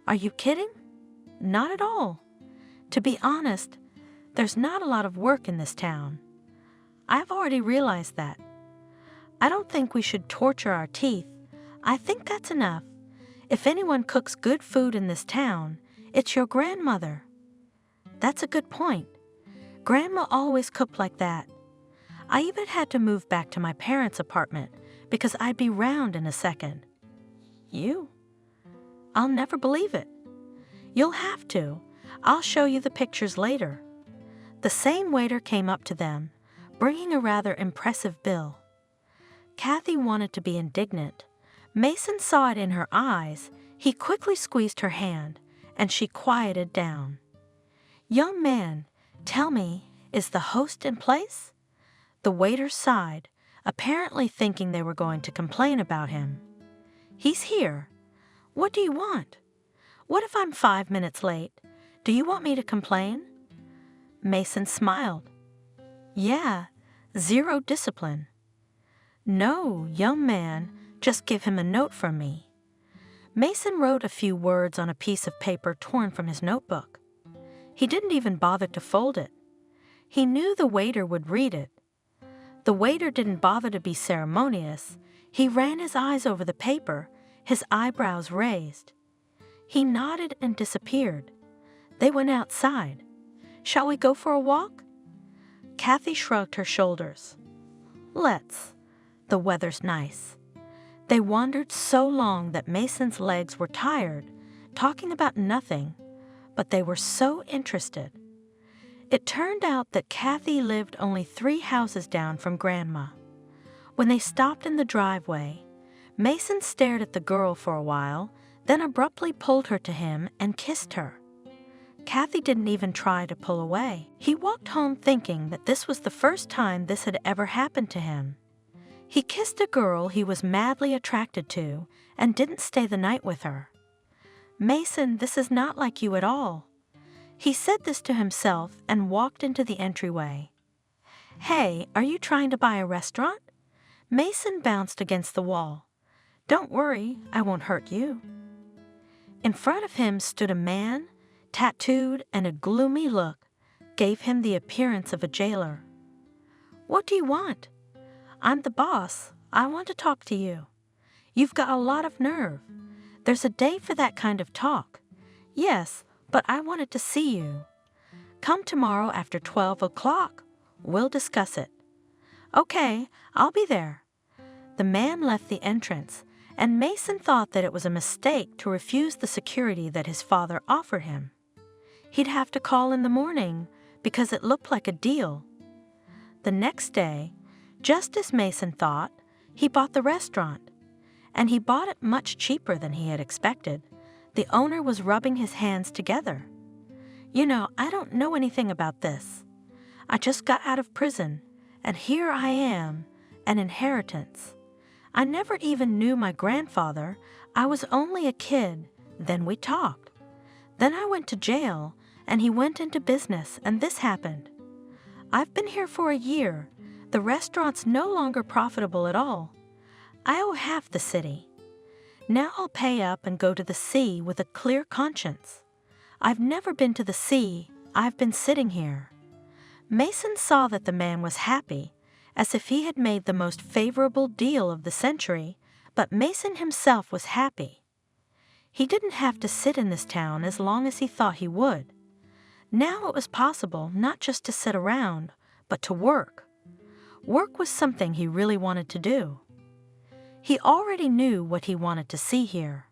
Are you kidding? Not at all. To be honest, there's not a lot of work in this town. I've already realized that. I don't think we should torture our teeth. I think that's enough. If anyone cooks good food in this town, it's your grandmother. That's a good point. Grandma always cooked like that. I even had to move back to my parents' apartment because I'd be round in a second. You? I'll never believe it. You'll have to. I'll show you the pictures later. The same waiter came up to them, bringing a rather impressive bill. Kathy wanted to be indignant. Mason saw it in her eyes. He quickly squeezed her hand, and she quieted down. Young man, tell me, is the host in place? The waiter sighed, apparently thinking they were going to complain about him. He's here. What do you want? What if I'm 5 minutes late? Do you want me to complain? Mason smiled. Yeah, zero discipline. No, young man, just give him a note from me. Mason wrote a few words on a piece of paper torn from his notebook. He didn't even bother to fold it. He knew the waiter would read it. The waiter didn't bother to be ceremonious. He ran his eyes over the paper, his eyebrows raised. He nodded and disappeared. They went outside. Shall we go for a walk? Kathy shrugged her shoulders. Let's. The weather's nice. They wandered so long that Mason's legs were tired, talking about nothing, but they were so interested. It turned out that Kathy lived only 3 houses down from Grandma. When they stopped in the driveway, Mason stared at the girl for a while, then abruptly pulled her to him and kissed her. Kathy didn't even try to pull away. He walked home thinking that this was the first time this had ever happened to him. He kissed a girl he was madly attracted to and didn't stay the night with her. Mason, this is not like you at all. He said this to himself and walked into the entryway. Hey, are you trying to buy a restaurant? Mason bounced against the wall. Don't worry, I won't hurt you. In front of him stood a man, tattooed, and a gloomy look gave him the appearance of a jailer. What do you want? I'm the boss. I want to talk to you. You've got a lot of nerve. There's a day for that kind of talk. Yes, but I wanted to see you. Come tomorrow after 12 o'clock. We'll discuss it. Okay, I'll be there. The man left the entrance, and Mason thought that it was a mistake to refuse the security that his father offered him. He'd have to call in the morning because it looked like a deal. The next day, just as Mason thought, he bought the restaurant, and he bought it much cheaper than he had expected. The owner was rubbing his hands together. You know, I don't know anything about this. I just got out of prison, and here I am, an inheritance. I never even knew my grandfather. I was only a kid. Then we talked. Then I went to jail, and he went into business, and this happened. I've been here for a year. The restaurant's no longer profitable at all. I owe half the city. Now I'll pay up and go to the sea with a clear conscience. I've never been to the sea. I've been sitting here. Mason saw that the man was happy, as if he had made the most favorable deal of the century, but Mason himself was happy. He didn't have to sit in this town as long as he thought he would. Now it was possible not just to sit around, but to work. Work was something he really wanted to do. He already knew what he wanted to see here.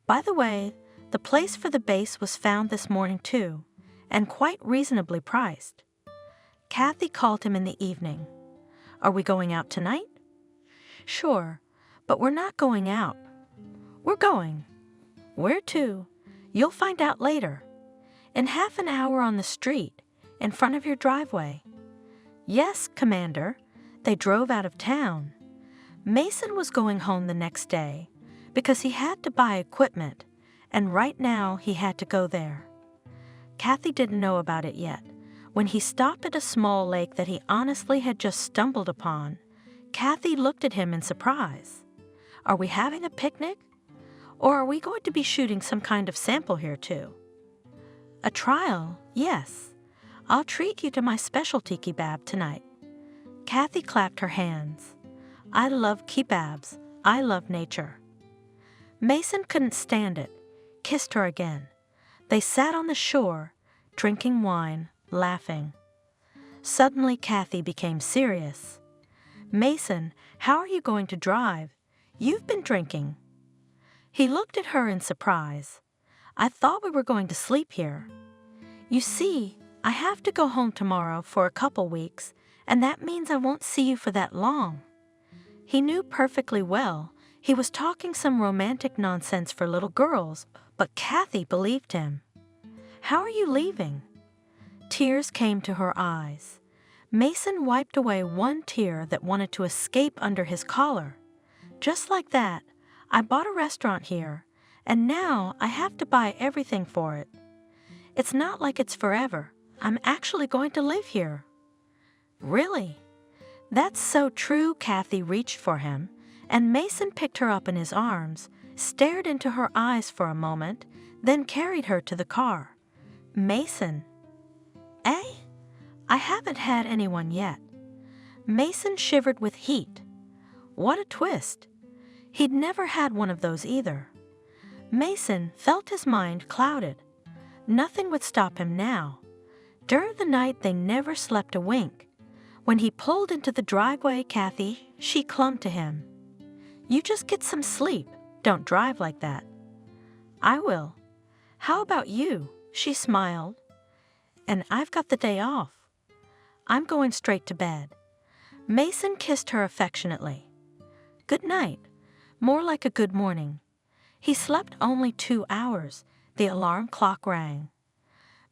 By the way, the place for the base was found this morning too, and quite reasonably priced. Kathy called him in the evening. Are we going out tonight? Sure, but we're not going out. We're going. Where to? You'll find out later. In half an hour on the street, in front of your driveway. Yes, Commander. They drove out of town. Mason was going home the next day because he had to buy equipment, and right now he had to go there. Kathy didn't know about it yet. When he stopped at a small lake that he honestly had just stumbled upon, Kathy looked at him in surprise. Are we having a picnic? Or are we going to be shooting some kind of sample here too? A trial, yes. I'll treat you to my specialty kebab tonight. Kathy clapped her hands. I love kebabs. I love nature. Mason couldn't stand it, kissed her again. They sat on the shore, drinking wine, laughing. Suddenly Kathy became serious. Mason, how are you going to drive? You've been drinking. He looked at her in surprise. I thought we were going to sleep here. You see, I have to go home tomorrow for a couple weeks, and that means I won't see you for that long. He knew perfectly well he was talking some romantic nonsense for little girls, but Kathy believed him. How are you leaving? Tears came to her eyes. Mason wiped away one tear that wanted to escape under his collar. Just like that, I bought a restaurant here, and now I have to buy everything for it. It's not like it's forever. I'm actually going to live here. Really? That's so true. Kathy reached for him, and Mason picked her up in his arms, stared into her eyes for a moment, then carried her to the car. Mason. Eh? I haven't had anyone yet. Mason shivered with heat. What a twist. He'd never had one of those either. Mason felt his mind clouded. Nothing would stop him now. During the night they never slept a wink. When he pulled into the driveway, Kathy, she clung to him. You just get some sleep. Don't drive like that. I will. How about you? She smiled. And I've got the day off. I'm going straight to bed. Mason kissed her affectionately. Good night. More like a good morning. He slept only 2 hours. The alarm clock rang.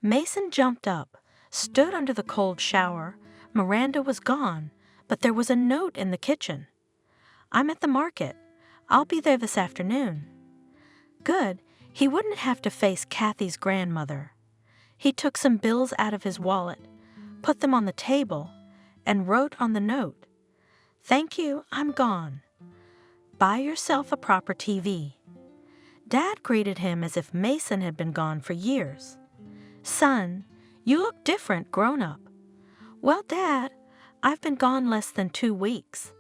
Mason jumped up, stood under the cold shower. Miranda was gone, but there was a note in the kitchen. I'm at the market. I'll be there this afternoon. Good. He wouldn't have to face Kathy's grandmother. He took some bills out of his wallet, put them on the table, and wrote on the note, Thank you, I'm gone. Buy yourself a proper TV. Dad greeted him as if Mason had been gone for years. Son, you look different grown up. Well, Dad, I've been gone less than 2 weeks.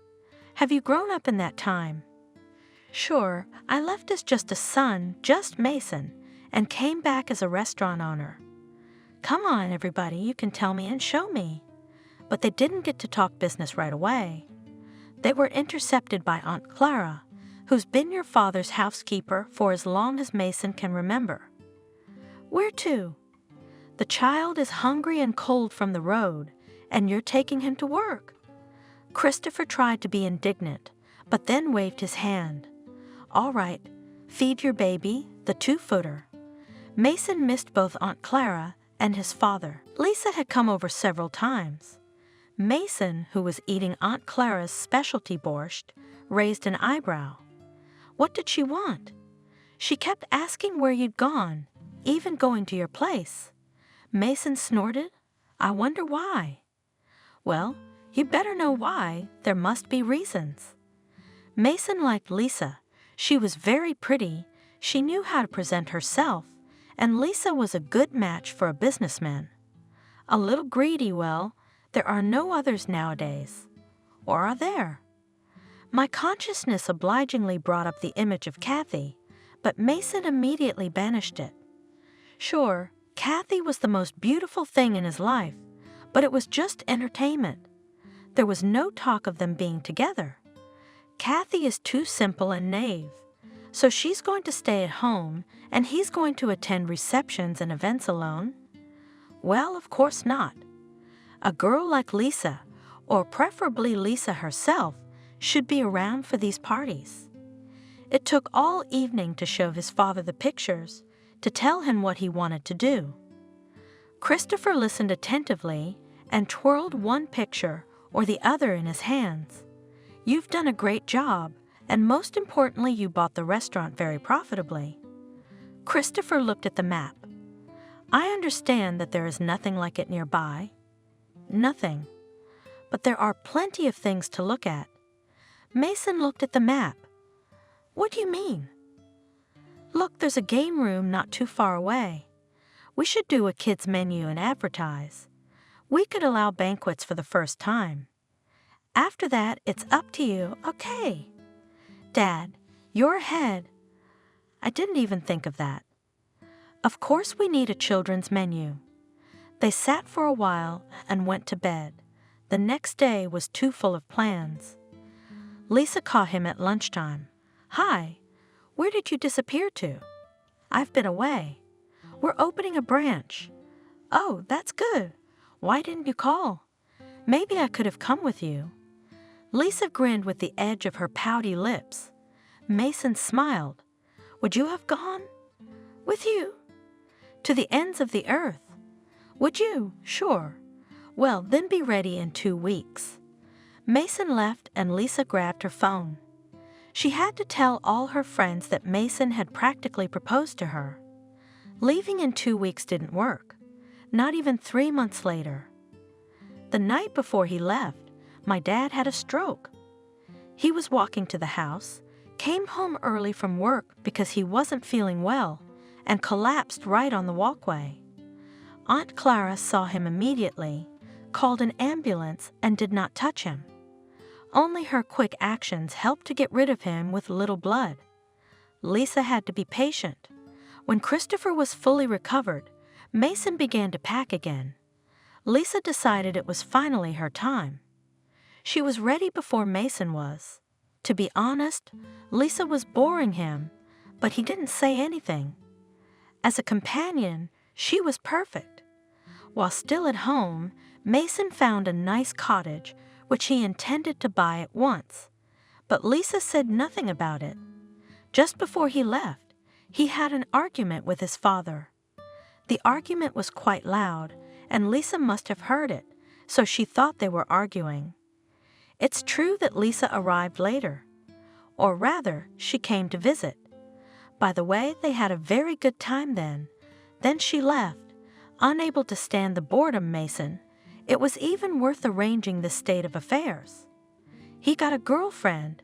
Have you grown up in that time? Sure, I left as just a son, just Mason, and came back as a restaurant owner. Come on, everybody, you can tell me and show me. But they didn't get to talk business right away. They were intercepted by Aunt Clara, who's been your father's housekeeper for as long as Mason can remember. Where to? The child is hungry and cold from the road, and you're taking him to work. Christopher tried to be indignant, but then waved his hand. All right, feed your baby, the 2-footer. Mason missed both Aunt Clara and his father. Lisa had come over several times. Mason, who was eating Aunt Clara's specialty borscht, raised an eyebrow. What did she want? She kept asking where you'd gone, even going to your place. Mason snorted. I wonder why. Well, you better know why. There must be reasons. Mason liked Lisa. She was very pretty. She knew how to present herself, and Lisa was a good match for a businessman. A little greedy, well, there are no others nowadays. Or are there? My consciousness obligingly brought up the image of Kathy, but Mason immediately banished it. Sure, Kathy was the most beautiful thing in his life, but it was just entertainment. There was no talk of them being together. Kathy is too simple and naive, so she's going to stay at home and he's going to attend receptions and events alone. Well, of course not. A girl like Lisa, or preferably Lisa herself, should be around for these parties. It took all evening to show his father the pictures, to tell him what he wanted to do. Christopher listened attentively and twirled one picture or the other in his hands. You've done a great job, and most importantly, you bought the restaurant very profitably. Christopher looked at the map. I understand that there is nothing like it nearby. Nothing. But there are plenty of things to look at. Mason looked at the map. What do you mean? Look, there's a game room not too far away. We should do a kids' menu and advertise. We could allow banquets for the first time. After that, it's up to you, okay? Dad, you're ahead. I didn't even think of that. Of course we need a children's menu. They sat for a while and went to bed. The next day was too full of plans. Lisa caught him at lunchtime. Hi, where did you disappear to? I've been away. We're opening a branch. Oh, that's good. Why didn't you call? Maybe I could have come with you. Lisa grinned with the edge of her pouty lips. Mason smiled. Would you have gone? With you? To the ends of the earth. Would you? Sure. Well, then be ready in 2 weeks. Mason left and Lisa grabbed her phone. She had to tell all her friends that Mason had practically proposed to her. Leaving in 2 weeks didn't work, not even 3 months later. The night before he left, my dad had a stroke. He was walking to the house, came home early from work because he wasn't feeling well, and collapsed right on the walkway. Aunt Clara saw him immediately, called an ambulance, and did not touch him. Only her quick actions helped to get rid of him with little blood. Lisa had to be patient. When Christopher was fully recovered, Mason began to pack again. Lisa decided it was finally her time. She was ready before Mason was. To be honest, Lisa was boring him, but he didn't say anything. As a companion, she was perfect. While still at home, Mason found a nice cottage which he intended to buy at once, but Lisa said nothing about it. Just before he left, he had an argument with his father. The argument was quite loud, and Lisa must have heard it, so she thought they were arguing. It's true that Lisa arrived later, or rather, she came to visit. By the way, they had a very good time then. Then she left, unable to stand the boredom Mason. It was even worth arranging this state of affairs. He got a girlfriend,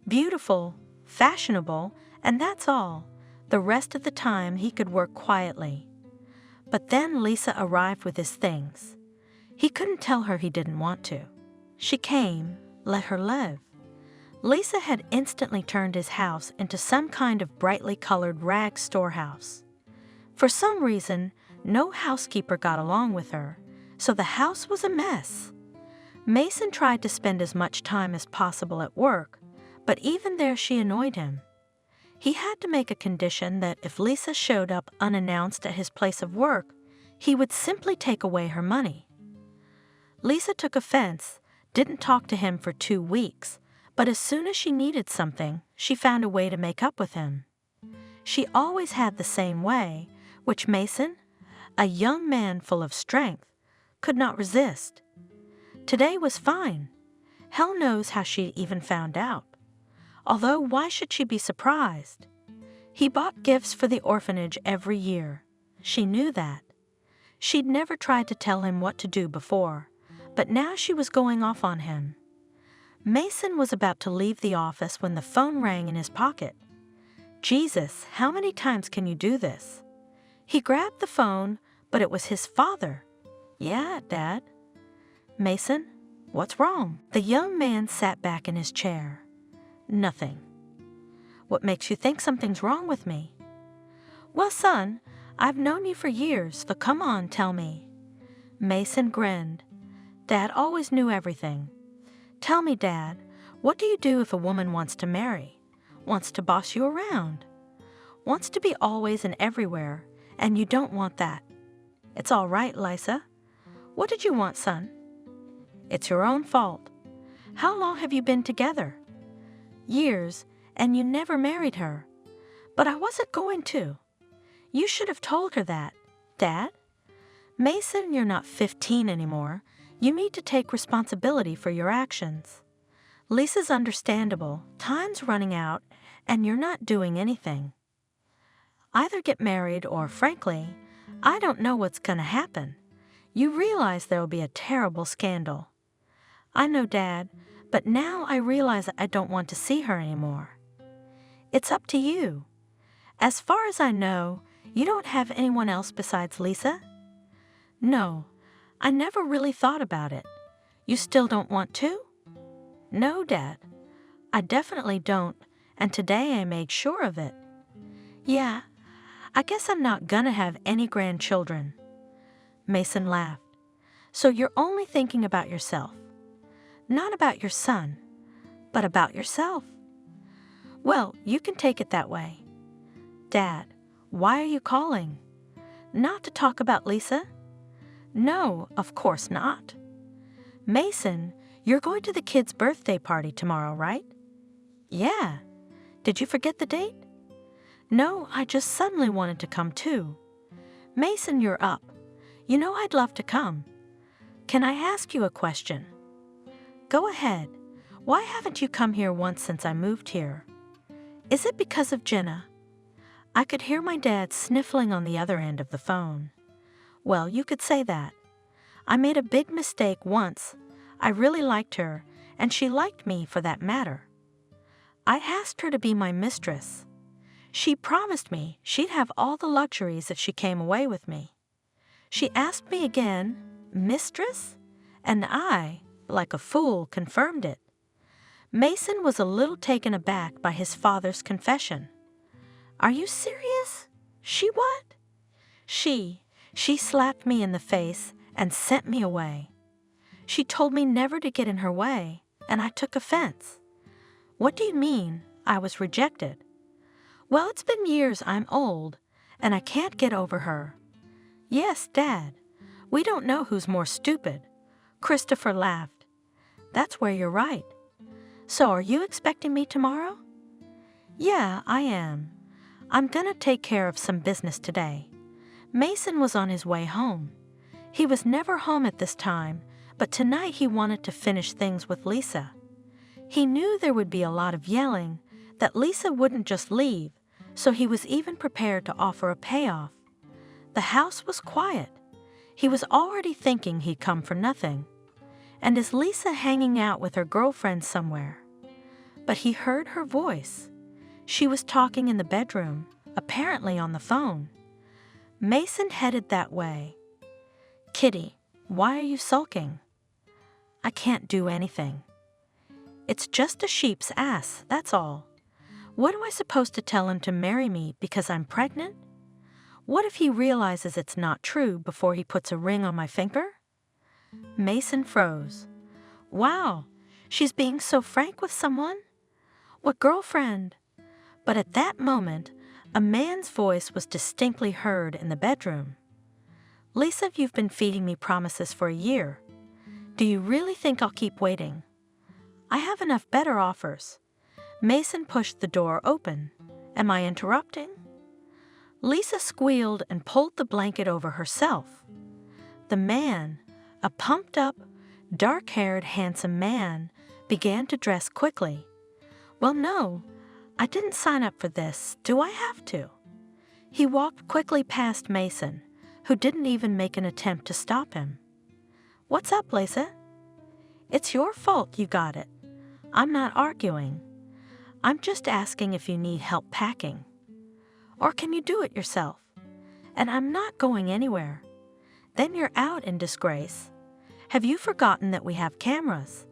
beautiful, fashionable, and that's all. The rest of the time he could work quietly. But then Lisa arrived with his things. He couldn't tell her he didn't want to. She came, let her live. Lisa had instantly turned his house into some kind of brightly colored rag storehouse. For some reason, no housekeeper got along with her, so the house was a mess. Mason tried to spend as much time as possible at work, but even there she annoyed him. He had to make a condition that if Lisa showed up unannounced at his place of work, he would simply take away her money. Lisa took offense, didn't talk to him for 2 weeks, but as soon as she needed something, she found a way to make up with him. She always had the same way, which Mason, a young man full of strength, could not resist. Today was fine. Hell knows how she even found out. Although why should she be surprised? He bought gifts for the orphanage every year. She knew that. She'd never tried to tell him what to do before, but now she was going off on him. Mason was about to leave the office when the phone rang in his pocket. Jesus, how many times can you do this? He grabbed the phone, but it was his father. Yeah, Dad. Mason, what's wrong? The young man sat back in his chair. Nothing. What makes you think something's wrong with me? Well, son, I've known you for years, so come on, tell me. Mason grinned. Dad always knew everything. Tell me, Dad, what do you do if a woman wants to marry, wants to boss you around, wants to be always and everywhere, and you don't want that? It's all right, Lisa. What did you want, son? It's your own fault. How long have you been together? Years, and you never married her. But I wasn't going to. You should have told her that, Dad. Mason, you're not 15 anymore. You need to take responsibility for your actions. Lisa's understandable. Time's running out, and you're not doing anything. Either get married or, frankly, I don't know what's going to happen. You realize there will be a terrible scandal. I know, Dad, but now I realize I don't want to see her anymore. It's up to you. As far as I know, you don't have anyone else besides Lisa? No, I never really thought about it. You still don't want to? No, Dad, I definitely don't, and today I made sure of it. Yeah, I guess I'm not gonna have any grandchildren. Mason laughed. So you're only thinking about yourself. Not about your son, but about yourself. Well, you can take it that way. Dad, why are you calling? Not to talk about Lisa? No, of course not. Mason, you're going to the kid's birthday party tomorrow, right? Yeah. Did you forget the date? No, I just suddenly wanted to come too. Mason, you're up. You know I'd love to come. Can I ask you a question? Go ahead. Why haven't you come here once since I moved here? Is it because of Jenna? I could hear my dad sniffling on the other end of the phone. Well, you could say that. I made a big mistake once. I really liked her, and she liked me for that matter. I asked her to be my mistress. She promised me she'd have all the luxuries if she came away with me. She asked me again, mistress? And I, like a fool, confirmed it. Mason was a little taken aback by his father's confession. Are you serious? She what? She slapped me in the face and sent me away. She told me never to get in her way, and I took offense. What do you mean, I was rejected? Well, it's been years. I'm old, and I can't get over her. Yes, Dad. We don't know who's more stupid. Christopher laughed. That's where you're right. So are you expecting me tomorrow? Yeah, I am. I'm gonna take care of some business today. Mason was on his way home. He was never home at this time, but tonight he wanted to finish things with Lisa. He knew there would be a lot of yelling, that Lisa wouldn't just leave, so he was even prepared to offer a payoff. The house was quiet. He was already thinking he'd come for nothing. And is Lisa hanging out with her girlfriend somewhere? But he heard her voice. She was talking in the bedroom, apparently on the phone. Mason headed that way. Kitty, why are you sulking? I can't do anything. It's just a sheep's ass, that's all. What am I supposed to tell him to marry me because I'm pregnant? What if he realizes it's not true before he puts a ring on my finger? Mason froze. Wow, she's being so frank with someone? What girlfriend? But at that moment, a man's voice was distinctly heard in the bedroom. Lisa, you've been feeding me promises for a year. Do you really think I'll keep waiting? I have enough better offers. Mason pushed the door open. Am I interrupting? Lisa squealed and pulled the blanket over herself. The man, a pumped-up, dark-haired, handsome man, began to dress quickly. Well, no, I didn't sign up for this. Do I have to? He walked quickly past Mason, who didn't even make an attempt to stop him. What's up, Lisa? It's your fault you got it. I'm not arguing. I'm just asking if you need help packing. Or can you do it yourself? And I'm not going anywhere. Then you're out in disgrace. Have you forgotten that we have cameras?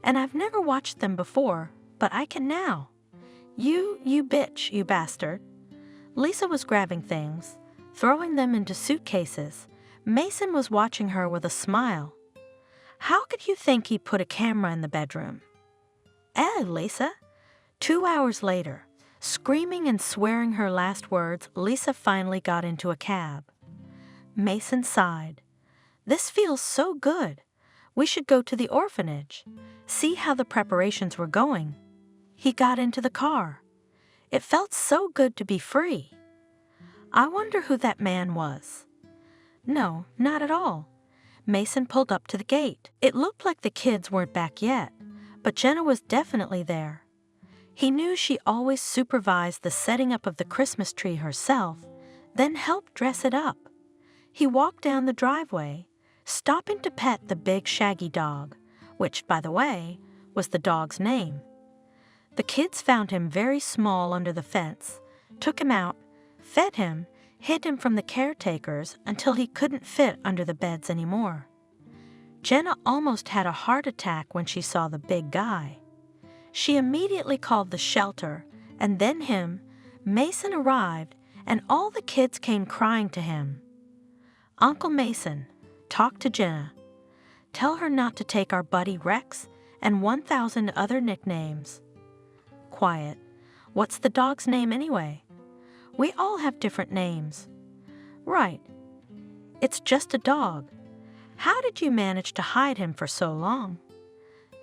And I've never watched them before, but I can now. You bitch, you bastard. Lisa was grabbing things, throwing them into suitcases. Mason was watching her with a smile. How could you think he put a camera in the bedroom? Lisa. 2 hours later, screaming and swearing her last words, Lisa finally got into a cab. Mason sighed. This feels so good. We should go to the orphanage, see how the preparations were going. He got into the car. It felt so good to be free. I wonder who that man was. No, not at all. Mason pulled up to the gate. It looked like the kids weren't back yet, but Jenna was definitely there. He knew she always supervised the setting up of the Christmas tree herself, then helped dress it up. He walked down the driveway, stopping to pet the big shaggy dog, which, by the way, was the dog's name. The kids found him very small under the fence, took him out, fed him, hid him from the caretakers until he couldn't fit under the beds anymore. Jenna almost had a heart attack when she saw the big guy. She immediately called the shelter, and then him. Mason arrived, and all the kids came crying to him. "Uncle Mason, talk to Jenna. Tell her not to take our buddy Rex and 1,000 other nicknames." "Quiet. What's the dog's name anyway?" "We all have different names." "Right. It's just a dog. How did you manage to hide him for so long?"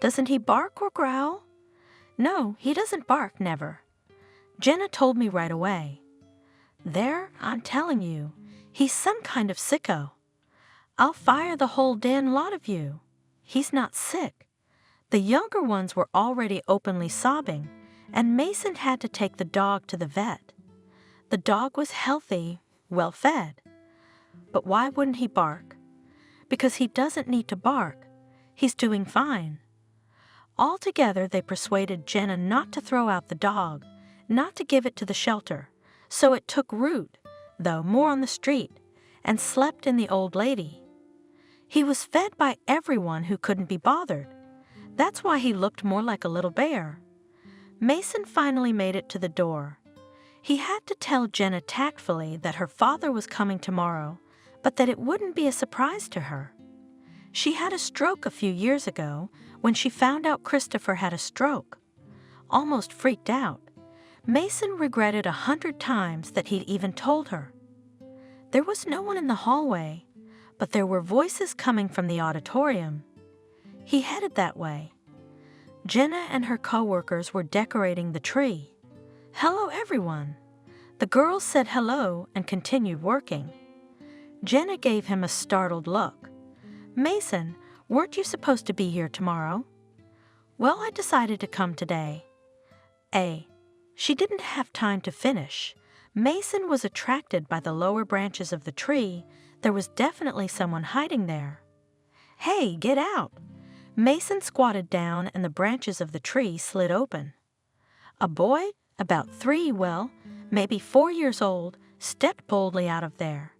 "Doesn't he bark or growl?" "No, he doesn't bark, never. Jenna told me right away." "There, I'm telling you, he's some kind of sicko. I'll fire the whole damn lot of you." "He's not sick." The younger ones were already openly sobbing, and Mason had to take the dog to the vet. The dog was healthy, well fed. But why wouldn't he bark? Because he doesn't need to bark. He's doing fine. Altogether, they persuaded Jenna not to throw out the dog, not to give it to the shelter, so it took root, though more on the street, and slept in the old lady. He was fed by everyone who couldn't be bothered. That's why he looked more like a little bear. Mason finally made it to the door. He had to tell Jenna tactfully that her father was coming tomorrow, but that it wouldn't be a surprise to her. She had a stroke a few years ago when she found out Christopher had a stroke. Almost freaked out. Mason regretted 100 times that he'd even told her. There was no one in the hallway, but there were voices coming from the auditorium. He headed that way. Jenna and her co-workers were decorating the tree. "Hello, everyone." The girls said hello and continued working. Jenna gave him a startled look. "Mason, weren't you supposed to be here tomorrow?" "Well, I decided to come today." She didn't have time to finish. Mason was attracted by the lower branches of the tree. There was definitely someone hiding there. "Hey, get out!" Mason squatted down and the branches of the tree slid open. A boy, about 3, well, maybe 4 years old, stepped boldly out of there.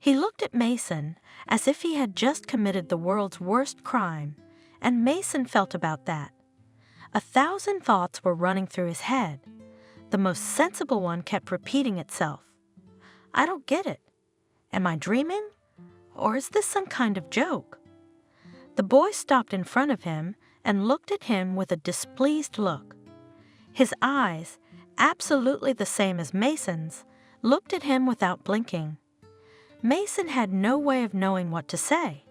He looked at Mason as if he had just committed the world's worst crime, and Mason felt about that. 1,000 thoughts were running through his head. The most sensible one kept repeating itself. "I don't get it. Am I dreaming? Or is this some kind of joke?" The boy stopped in front of him and looked at him with a displeased look. His eyes, absolutely the same as Mason's, looked at him without blinking. Mason had no way of knowing what to say.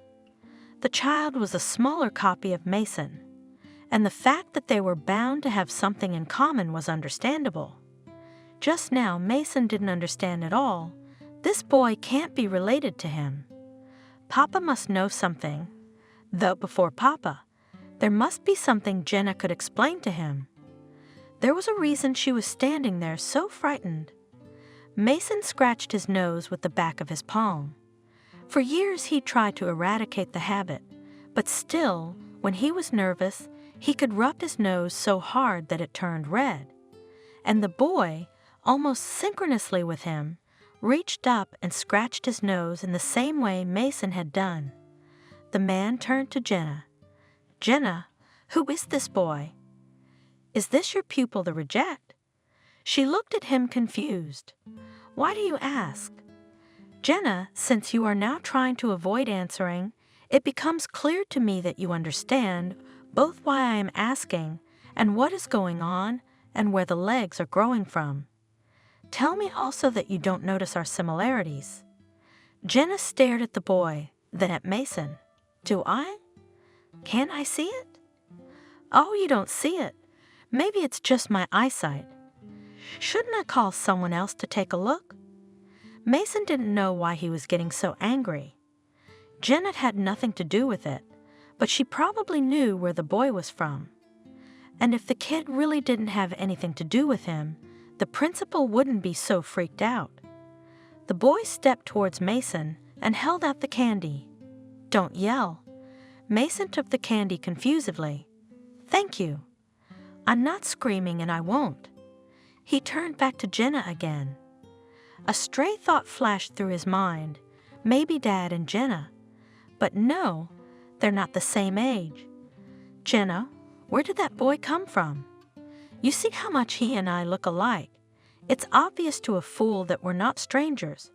The child was a smaller copy of Mason, and the fact that they were bound to have something in common was understandable. Just now, Mason didn't understand at all. This boy can't be related to him. Papa must know something. Though before Papa, there must be something Jenna could explain to him. There was a reason she was standing there so frightened. Mason scratched his nose with the back of his palm. For years he tried to eradicate the habit, but still, when he was nervous, he could rub his nose so hard that it turned red. And the boy, almost synchronously with him, reached up and scratched his nose in the same way Mason had done. The man turned to Jenna. "Jenna, who is this boy? Is this your pupil the reject?" She looked at him confused. "Why do you ask?" "Jenna, since you are now trying to avoid answering, it becomes clear to me that you understand both why I am asking and what is going on and where the legs are growing from. Tell me also that you don't notice our similarities." Jenna stared at the boy, then at Mason. "Do I? Can't I see it?" "Oh, you don't see it. Maybe it's just my eyesight. Shouldn't I call someone else to take a look?" Mason didn't know why he was getting so angry. Jenna had nothing to do with it, but she probably knew where the boy was from. And if the kid really didn't have anything to do with him, the principal wouldn't be so freaked out. The boy stepped towards Mason and held out the candy. "Don't yell." Mason took the candy confusedly. "Thank you. I'm not screaming and I won't." He turned back to Jenna again. A stray thought flashed through his mind, maybe Dad and Jenna. But no, They're not the same age. Jenna, where did that boy come from? You see how much he and I look alike. It's obvious to a fool that we're not strangers,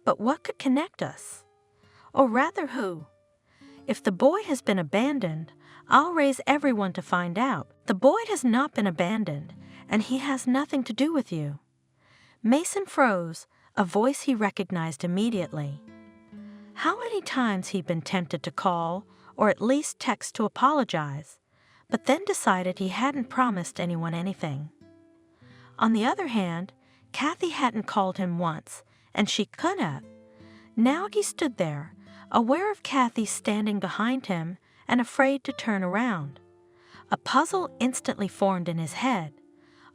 but what could connect us? Or rather, who? If the boy has been abandoned, I'll raise everyone to find out. The boy has not been abandoned, and he has nothing to do with you. Mason froze, a voice he recognized immediately. How many times he'd been tempted to call, or at least text to apologize, but then decided he hadn't promised anyone anything. On the other hand, Kathy hadn't called him once, and she could have. Now he stood there, aware of Kathy standing behind him and afraid to turn around. A puzzle instantly formed in his head.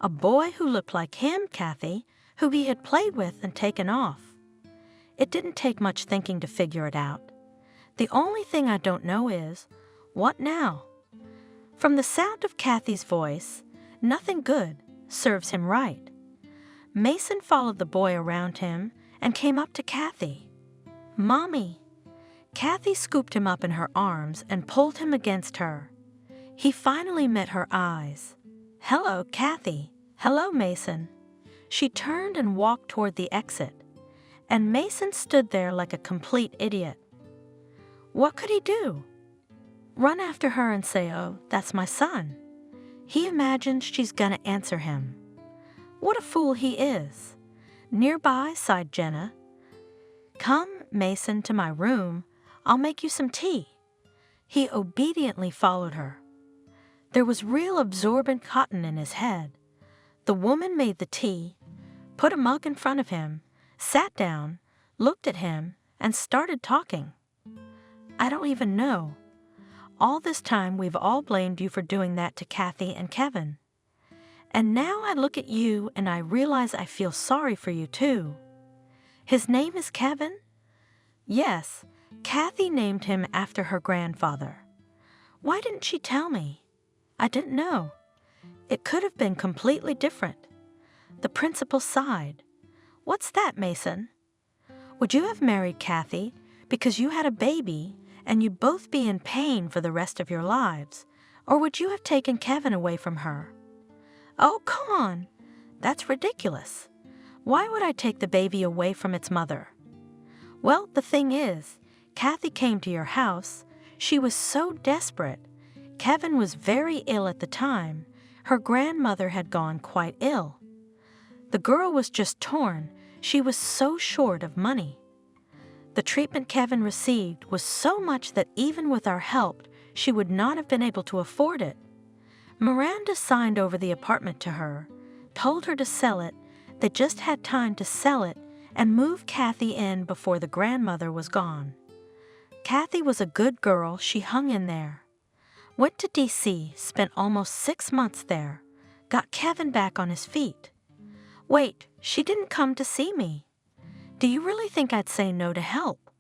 A boy who looked like him, Kathy, who he had played with and taken off. It didn't take much thinking to figure it out. The only thing I don't know is, what now? From the sound of Kathy's voice, nothing good serves him right. Mason followed the boy around him and came up to Kathy. Mommy. Kathy scooped him up in her arms and pulled him against her. He finally met her eyes. Hello, Kathy. Hello, Mason. She turned and walked toward the exit, and Mason stood there like a complete idiot. What could he do? Run after her and say, "Oh, that's my son." He imagines she's gonna answer him. What a fool he is. Nearby sighed Jenna. Come, Mason, to my room. I'll make you some tea. He obediently followed her. There was real absorbent cotton in his head. The woman made the tea, put a mug in front of him, sat down, looked at him, and started talking. I don't even know. All this time we've all blamed you for doing that to Kathy and Kevin. And now I look at you and I realize I feel sorry for you too. His name is Kevin? Yes, Kathy named him after her grandfather. Why didn't she tell me? I didn't know. It could have been completely different. The principal sighed. What's that, Mason? Would you have married Kathy because you had a baby and you'd both be in pain for the rest of your lives, or would you have taken Kevin away from her? Oh, come on. That's ridiculous. Why would I take the baby away from its mother? Well, the thing is, Kathy came to your house. She was so desperate. Kevin was very ill at the time. Her grandmother had gone quite ill. The girl was just torn. She was so short of money. The treatment Kevin received was so much that even with our help, she would not have been able to afford it. Miranda signed over the apartment to her, told her to sell it. They just had time to sell it and move Kathy in before the grandmother was gone. Kathy was a good girl. She hung in there. Went to D.C., spent almost 6 months there, got Kevin back on his feet. Wait, she didn't come to see me. Do you really think I'd say no to help?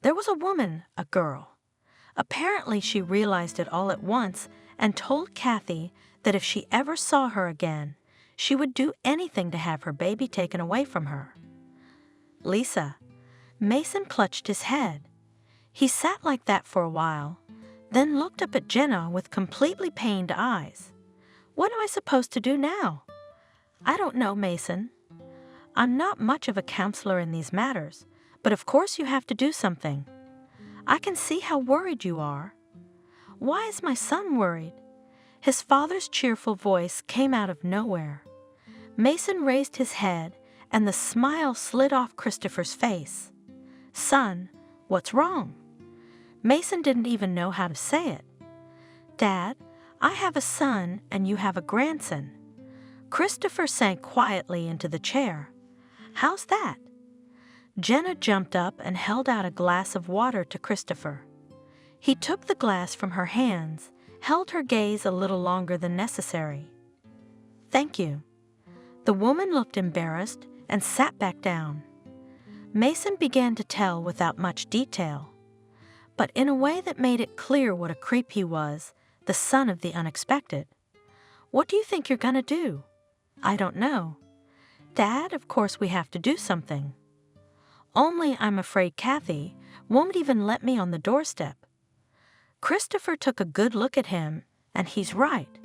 There was a woman, a girl. Apparently she realized it all at once and told Kathy that if she ever saw her again, she would do anything to have her baby taken away from her. Lisa. Mason clutched his head. He sat like that for a while, then looked up at Jenna with completely pained eyes. What am I supposed to do now? I don't know, Mason. I'm not much of a counselor in these matters, but of course you have to do something. I can see how worried you are. Why is my son worried? His father's cheerful voice came out of nowhere. Mason raised his head, and the smile slid off Christopher's face. Son, what's wrong? Mason didn't even know how to say it. Dad, I have a son and you have a grandson. Christopher sank quietly into the chair. How's that? Jenna jumped up and held out a glass of water to Christopher. He took the glass from her hands, held her gaze a little longer than necessary. Thank you. The woman looked embarrassed and sat back down. Mason began to tell without much detail, but in a way that made it clear what a creep he was, the son of the unexpected. What do you think you're going to do? I don't know. Dad, of course we have to do something. Only I'm afraid Kathy won't even let me on the doorstep. Christopher took a good look at him, and he's right.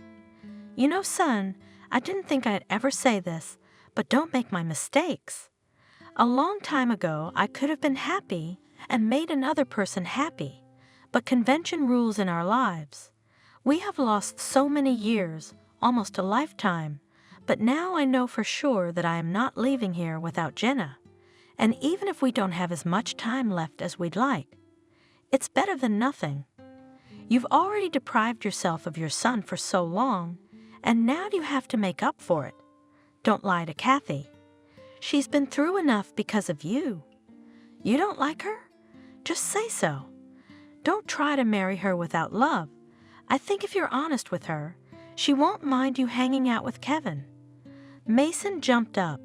You know, son, I didn't think I'd ever say this, but don't make my mistakes. A long time ago, I could have been happy and made another person happy, but convention rules in our lives. We have lost so many years, almost a lifetime, but now I know for sure that I am not leaving here without Jenna. And even if we don't have as much time left as we'd like, it's better than nothing. You've already deprived yourself of your son for so long, and now you have to make up for it. Don't lie to Kathy. She's been through enough because of you. You don't like her? Just say so. Don't try to marry her without love. I think if you're honest with her, she won't mind you hanging out with Kevin. Mason jumped up.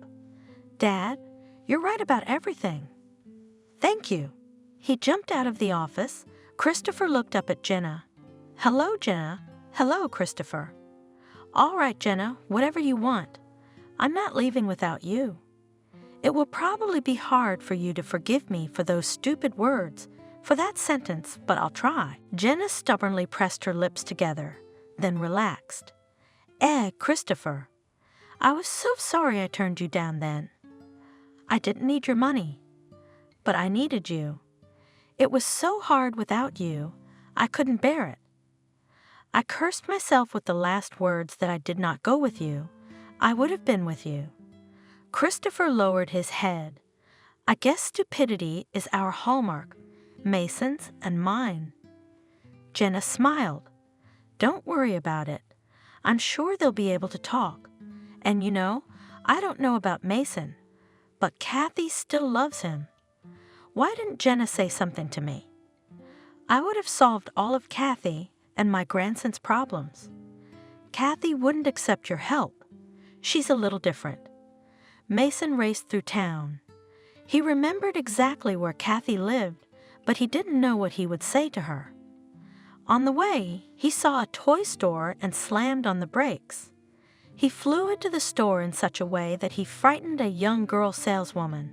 Dad, you're right about everything. Thank you. He jumped out of the office. Christopher looked up at Jenna. Hello, Jenna. Hello, Christopher. All right, Jenna, whatever you want. I'm not leaving without you. It will probably be hard for you to forgive me for those stupid words, for that sentence, but I'll try. Jenna stubbornly pressed her lips together, then relaxed. Christopher, I was so sorry I turned you down then. I didn't need your money, but I needed you. It was so hard without you, I couldn't bear it. I cursed myself with the last words that I did not go with you. I would have been with you. Christopher lowered his head. I guess stupidity is our hallmark, Mason's and mine. Jenna smiled. Don't worry about it. I'm sure they'll be able to talk. And you know, I don't know about Mason, but Kathy still loves him. Why didn't Jenna say something to me? I would have solved all of Kathy and my grandson's problems. Kathy wouldn't accept your help. She's a little different. Mason raced through town. He remembered exactly where Kathy lived, but he didn't know what he would say to her. On the way, he saw a toy store and slammed on the brakes. He flew into the store in such a way that he frightened a young girl saleswoman.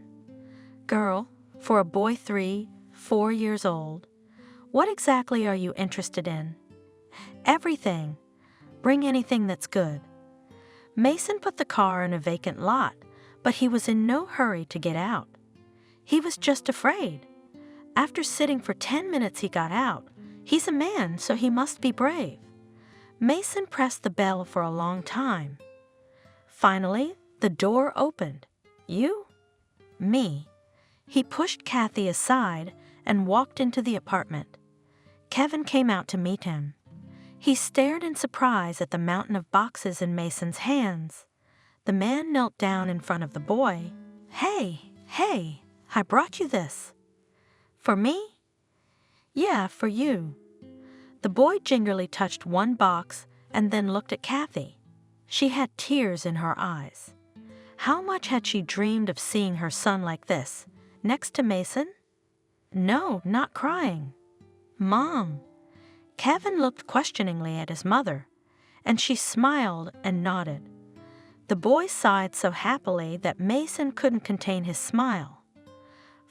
Girl, for a boy 3, 4 years old, what exactly are you interested in? Everything. Bring anything that's good. Mason put the car in a vacant lot, but he was in no hurry to get out. He was just afraid. After sitting for 10 minutes, he got out. He's a man, so he must be brave. Mason pressed the bell for a long time. Finally, the door opened. You? Me. He pushed Kathy aside and walked into the apartment. Kevin came out to meet him. He stared in surprise at the mountain of boxes in Mason's hands. The man knelt down in front of the boy. Hey, I brought you this. For me? Yeah, for you. The boy gingerly touched one box and then looked at Kathy. She had tears in her eyes. How much had she dreamed of seeing her son like this, next to Mason? No, not crying. Mom. Kevin looked questioningly at his mother, and she smiled and nodded. The boy sighed so happily that Mason couldn't contain his smile.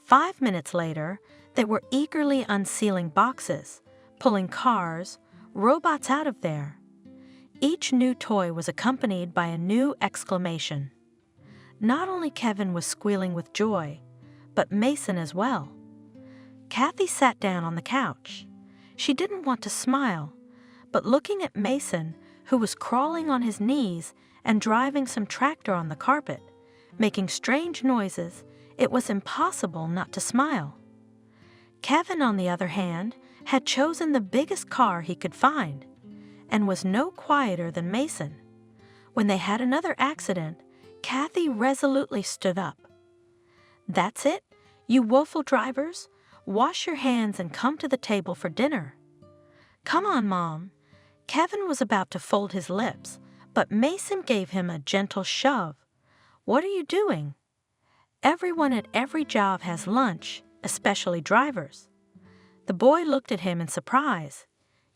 5 minutes later, they were eagerly unsealing boxes, pulling cars, robots out of there. Each new toy was accompanied by a new exclamation. Not only Kevin was squealing with joy, but Mason as well. Kathy sat down on the couch. She didn't want to smile, but looking at Mason, who was crawling on his knees and driving some tractor on the carpet, making strange noises, it was impossible not to smile. Kevin, on the other hand, had chosen the biggest car he could find, and was no quieter than Mason. When they had another accident, Kathy resolutely stood up. That's it, you woeful drivers. Wash your hands and come to the table for dinner. Come on, Mom. Kevin was about to fold his lips, but Mason gave him a gentle shove. What are you doing? Everyone at every job has lunch, especially drivers. The boy looked at him in surprise.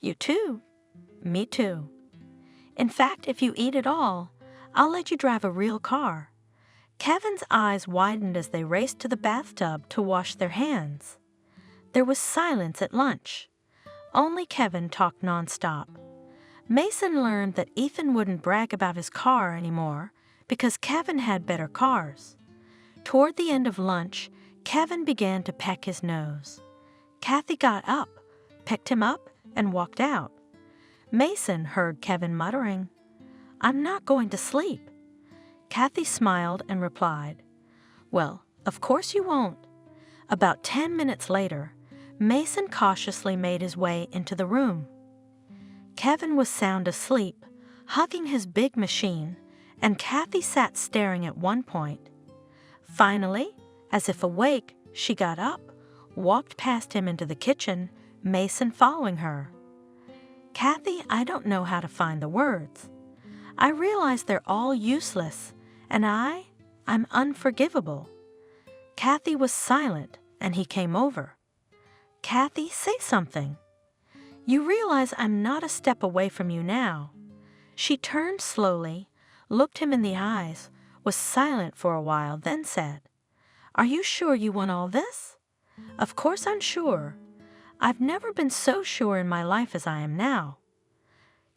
You too? Me too. In fact, if you eat it all, I'll let you drive a real car. Kevin's eyes widened as they raced to the bathtub to wash their hands. There was silence at lunch. Only Kevin talked nonstop. Mason learned that Ethan wouldn't brag about his car anymore because Kevin had better cars. Toward the end of lunch, Kevin began to peck his nose. Kathy got up, picked him up, and walked out. Mason heard Kevin muttering, "I'm not going to sleep." Kathy smiled and replied, "Well, of course you won't." About 10 minutes later, Mason cautiously made his way into the room. Kevin was sound asleep, hugging his big machine, and Kathy sat staring at one point. Finally, as if awake, she got up, walked past him into the kitchen, Mason following her. "Kathy, I don't know how to find the words. I realize they're all useless, and I'm unforgivable." Kathy was silent, and he came over. "Kathy, say something. You realize I'm not a step away from you now." She turned slowly, looked him in the eyes, was silent for a while, then said, "Are you sure you want all this?" "Of course I'm sure. I've never been so sure in my life as I am now."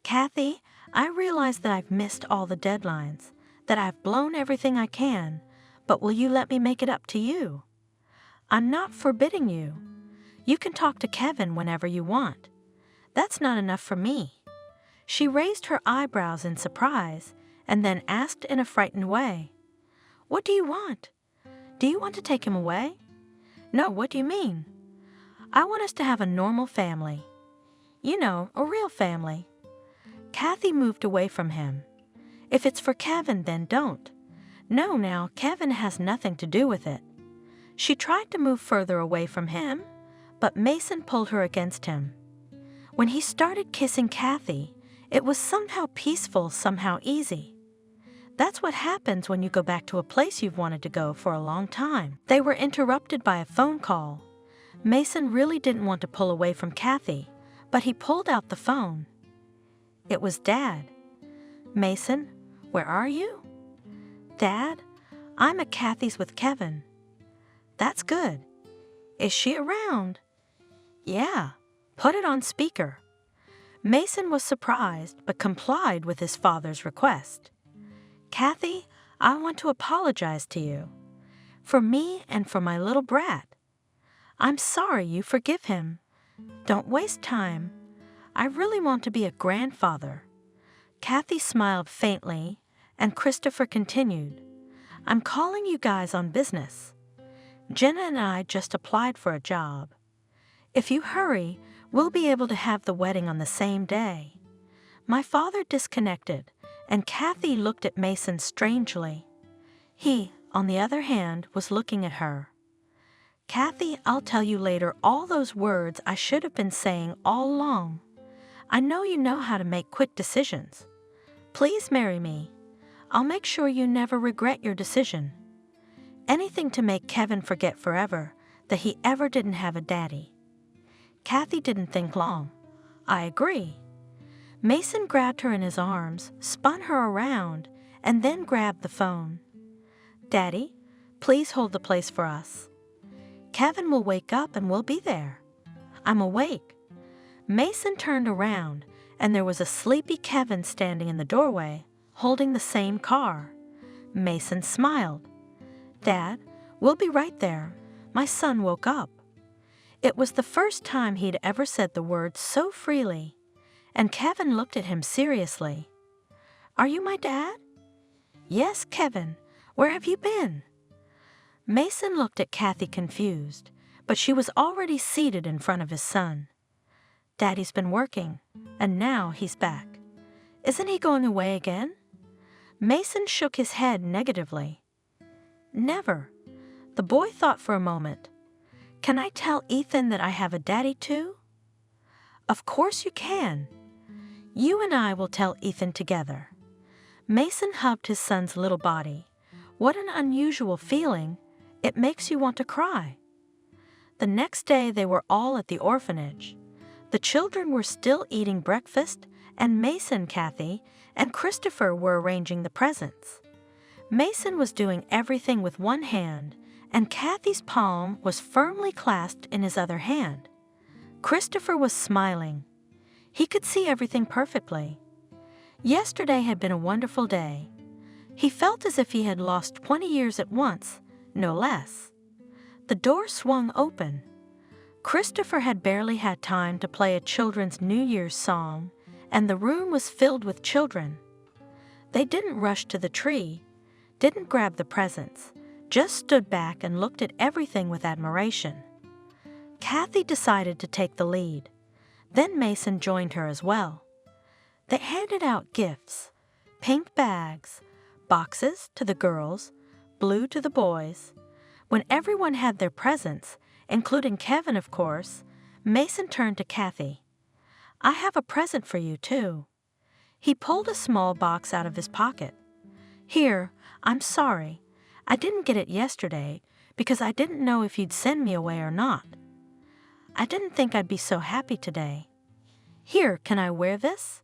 "Kathy, I realize that I've missed all the deadlines, that I've blown everything I can, but will you let me make it up to you? I'm not forbidding you. You can talk to Kevin whenever you want. That's not enough for me." She raised her eyebrows in surprise and then asked in a frightened way, "What do you want? Do you want to take him away?" "No, what do you mean?" "I want us to have a normal family. You know, a real family." Kathy moved away from him. "If it's for Kevin, then don't." "No, now, Kevin has nothing to do with it." She tried to move further away from him, but Mason pulled her against him. When he started kissing Kathy, it was somehow peaceful, somehow easy. That's what happens when you go back to a place you've wanted to go for a long time. They were interrupted by a phone call. Mason really didn't want to pull away from Kathy, but he pulled out the phone. It was Dad. "Mason, where are you?" "Dad, I'm at Kathy's with Kevin." "That's good. Is she around?" "Yeah. Put it on speaker." Mason was surprised but complied with his father's request. "Kathy, I want to apologize to you. For me and for my little brat. I'm sorry, you forgive him. Don't waste time. I really want to be a grandfather." Kathy smiled faintly, and Christopher continued, "I'm calling you guys on business. Jenna and I just applied for a job. If you hurry, we'll be able to have the wedding on the same day." My father disconnected, and Kathy looked at Mason strangely. He, on the other hand, was looking at her. "Kathy, I'll tell you later all those words I should have been saying all along. I know you know how to make quick decisions. Please marry me. I'll make sure you never regret your decision. Anything to make Kevin forget forever that he ever didn't have a daddy." Kathy didn't think long. "I agree." Mason grabbed her in his arms, spun her around, and then grabbed the phone. "Daddy, please hold the place for us. Kevin will wake up and we'll be there." "I'm awake." Mason turned around, and there was a sleepy Kevin standing in the doorway, holding the same car. Mason smiled. "Dad, we'll be right there. My son woke up." It was the first time he'd ever said the words so freely, and Kevin looked at him seriously. "Are you my dad?" "Yes, Kevin. Where have you been?" Mason looked at Kathy confused, but she was already seated in front of his son. "Daddy's been working, and now he's back. Isn't he going away again?" Mason shook his head negatively. "Never." The boy thought for a moment. "Can I tell Ethan that I have a daddy too?" "Of course you can. You and I will tell Ethan together." Mason hugged his son's little body. What an unusual feeling. It makes you want to cry. The next day they were all at the orphanage. The children were still eating breakfast, and Mason, Kathy, and Christopher were arranging the presents. Mason was doing everything with one hand, and Kathy's palm was firmly clasped in his other hand. Christopher was smiling. He could see everything perfectly. Yesterday had been a wonderful day. He felt as if he had lost 20 years at once, no less. The door swung open. Christopher had barely had time to play a children's New Year's song, and the room was filled with children. They didn't rush to the tree, didn't grab the presents, just stood back and looked at everything with admiration. Kathy decided to take the lead. Then Mason joined her as well. They handed out gifts, pink bags, boxes to the girls, blue to the boys. When everyone had their presents, including Kevin, of course, Mason turned to Kathy. "I have a present for you, too." He pulled a small box out of his pocket. "Here, I'm sorry. I didn't get it yesterday because I didn't know if you'd send me away or not. I didn't think I'd be so happy today. Here, can I wear this?"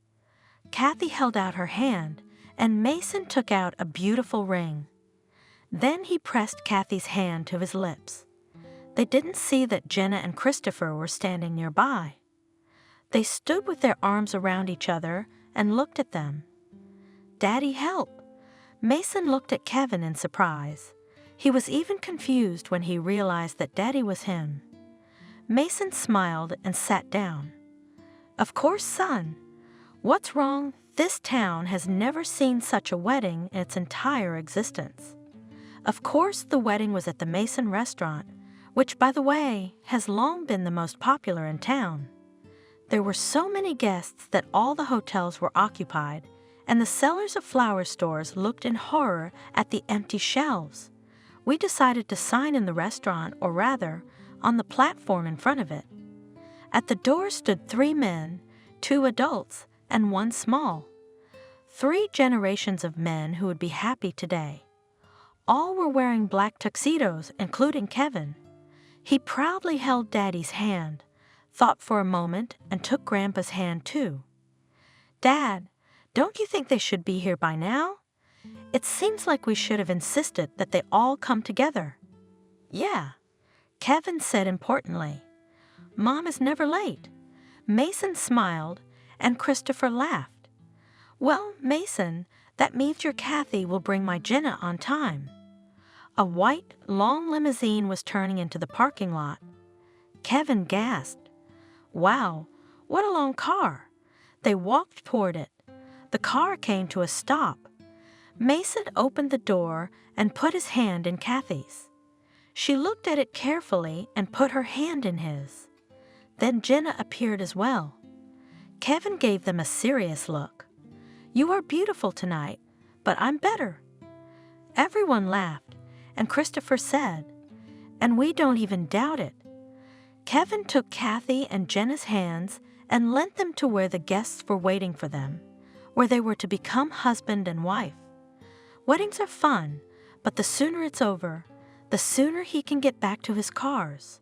Kathy held out her hand, and Mason took out a beautiful ring. Then he pressed Kathy's hand to his lips. They didn't see that Jenna and Christopher were standing nearby. They stood with their arms around each other and looked at them. "Daddy, help!" Mason looked at Kevin in surprise. He was even confused when he realized that Daddy was him. Mason smiled and sat down. "Of course, son. What's wrong? This town has never seen such a wedding in its entire existence." Of course, the wedding was at the Mason restaurant, which, by the way, has long been the most popular in town. There were so many guests that all the hotels were occupied, and the sellers of flower stores looked in horror at the empty shelves. We decided to sign in the restaurant, or rather, on the platform in front of it. At the door stood 3 men, 2 adults, and 1 small. 3 generations of men who would be happy today. All were wearing black tuxedos, including Kevin. He proudly held Daddy's hand, thought for a moment, and took Grandpa's hand too. "Dad, don't you think they should be here by now? It seems like we should have insisted that they all come together." "Yeah," Kevin said importantly. "Mom is never late." Mason smiled, and Christopher laughed. "Well, Mason, that means your Kathy will bring my Jenna on time." A white, long limousine was turning into the parking lot. Kevin gasped. "Wow, what a long car." They walked toward it. The car came to a stop. Mason opened the door and put his hand in Kathy's. She looked at it carefully and put her hand in his. Then Jenna appeared as well. Kevin gave them a serious look. "You are beautiful tonight, but I'm better." Everyone laughed, and Christopher said, "And we don't even doubt it." Kevin took Kathy and Jenna's hands and lent them to where the guests were waiting for them, where they were to become husband and wife. Weddings are fun, but the sooner it's over, the sooner he can get back to his cars.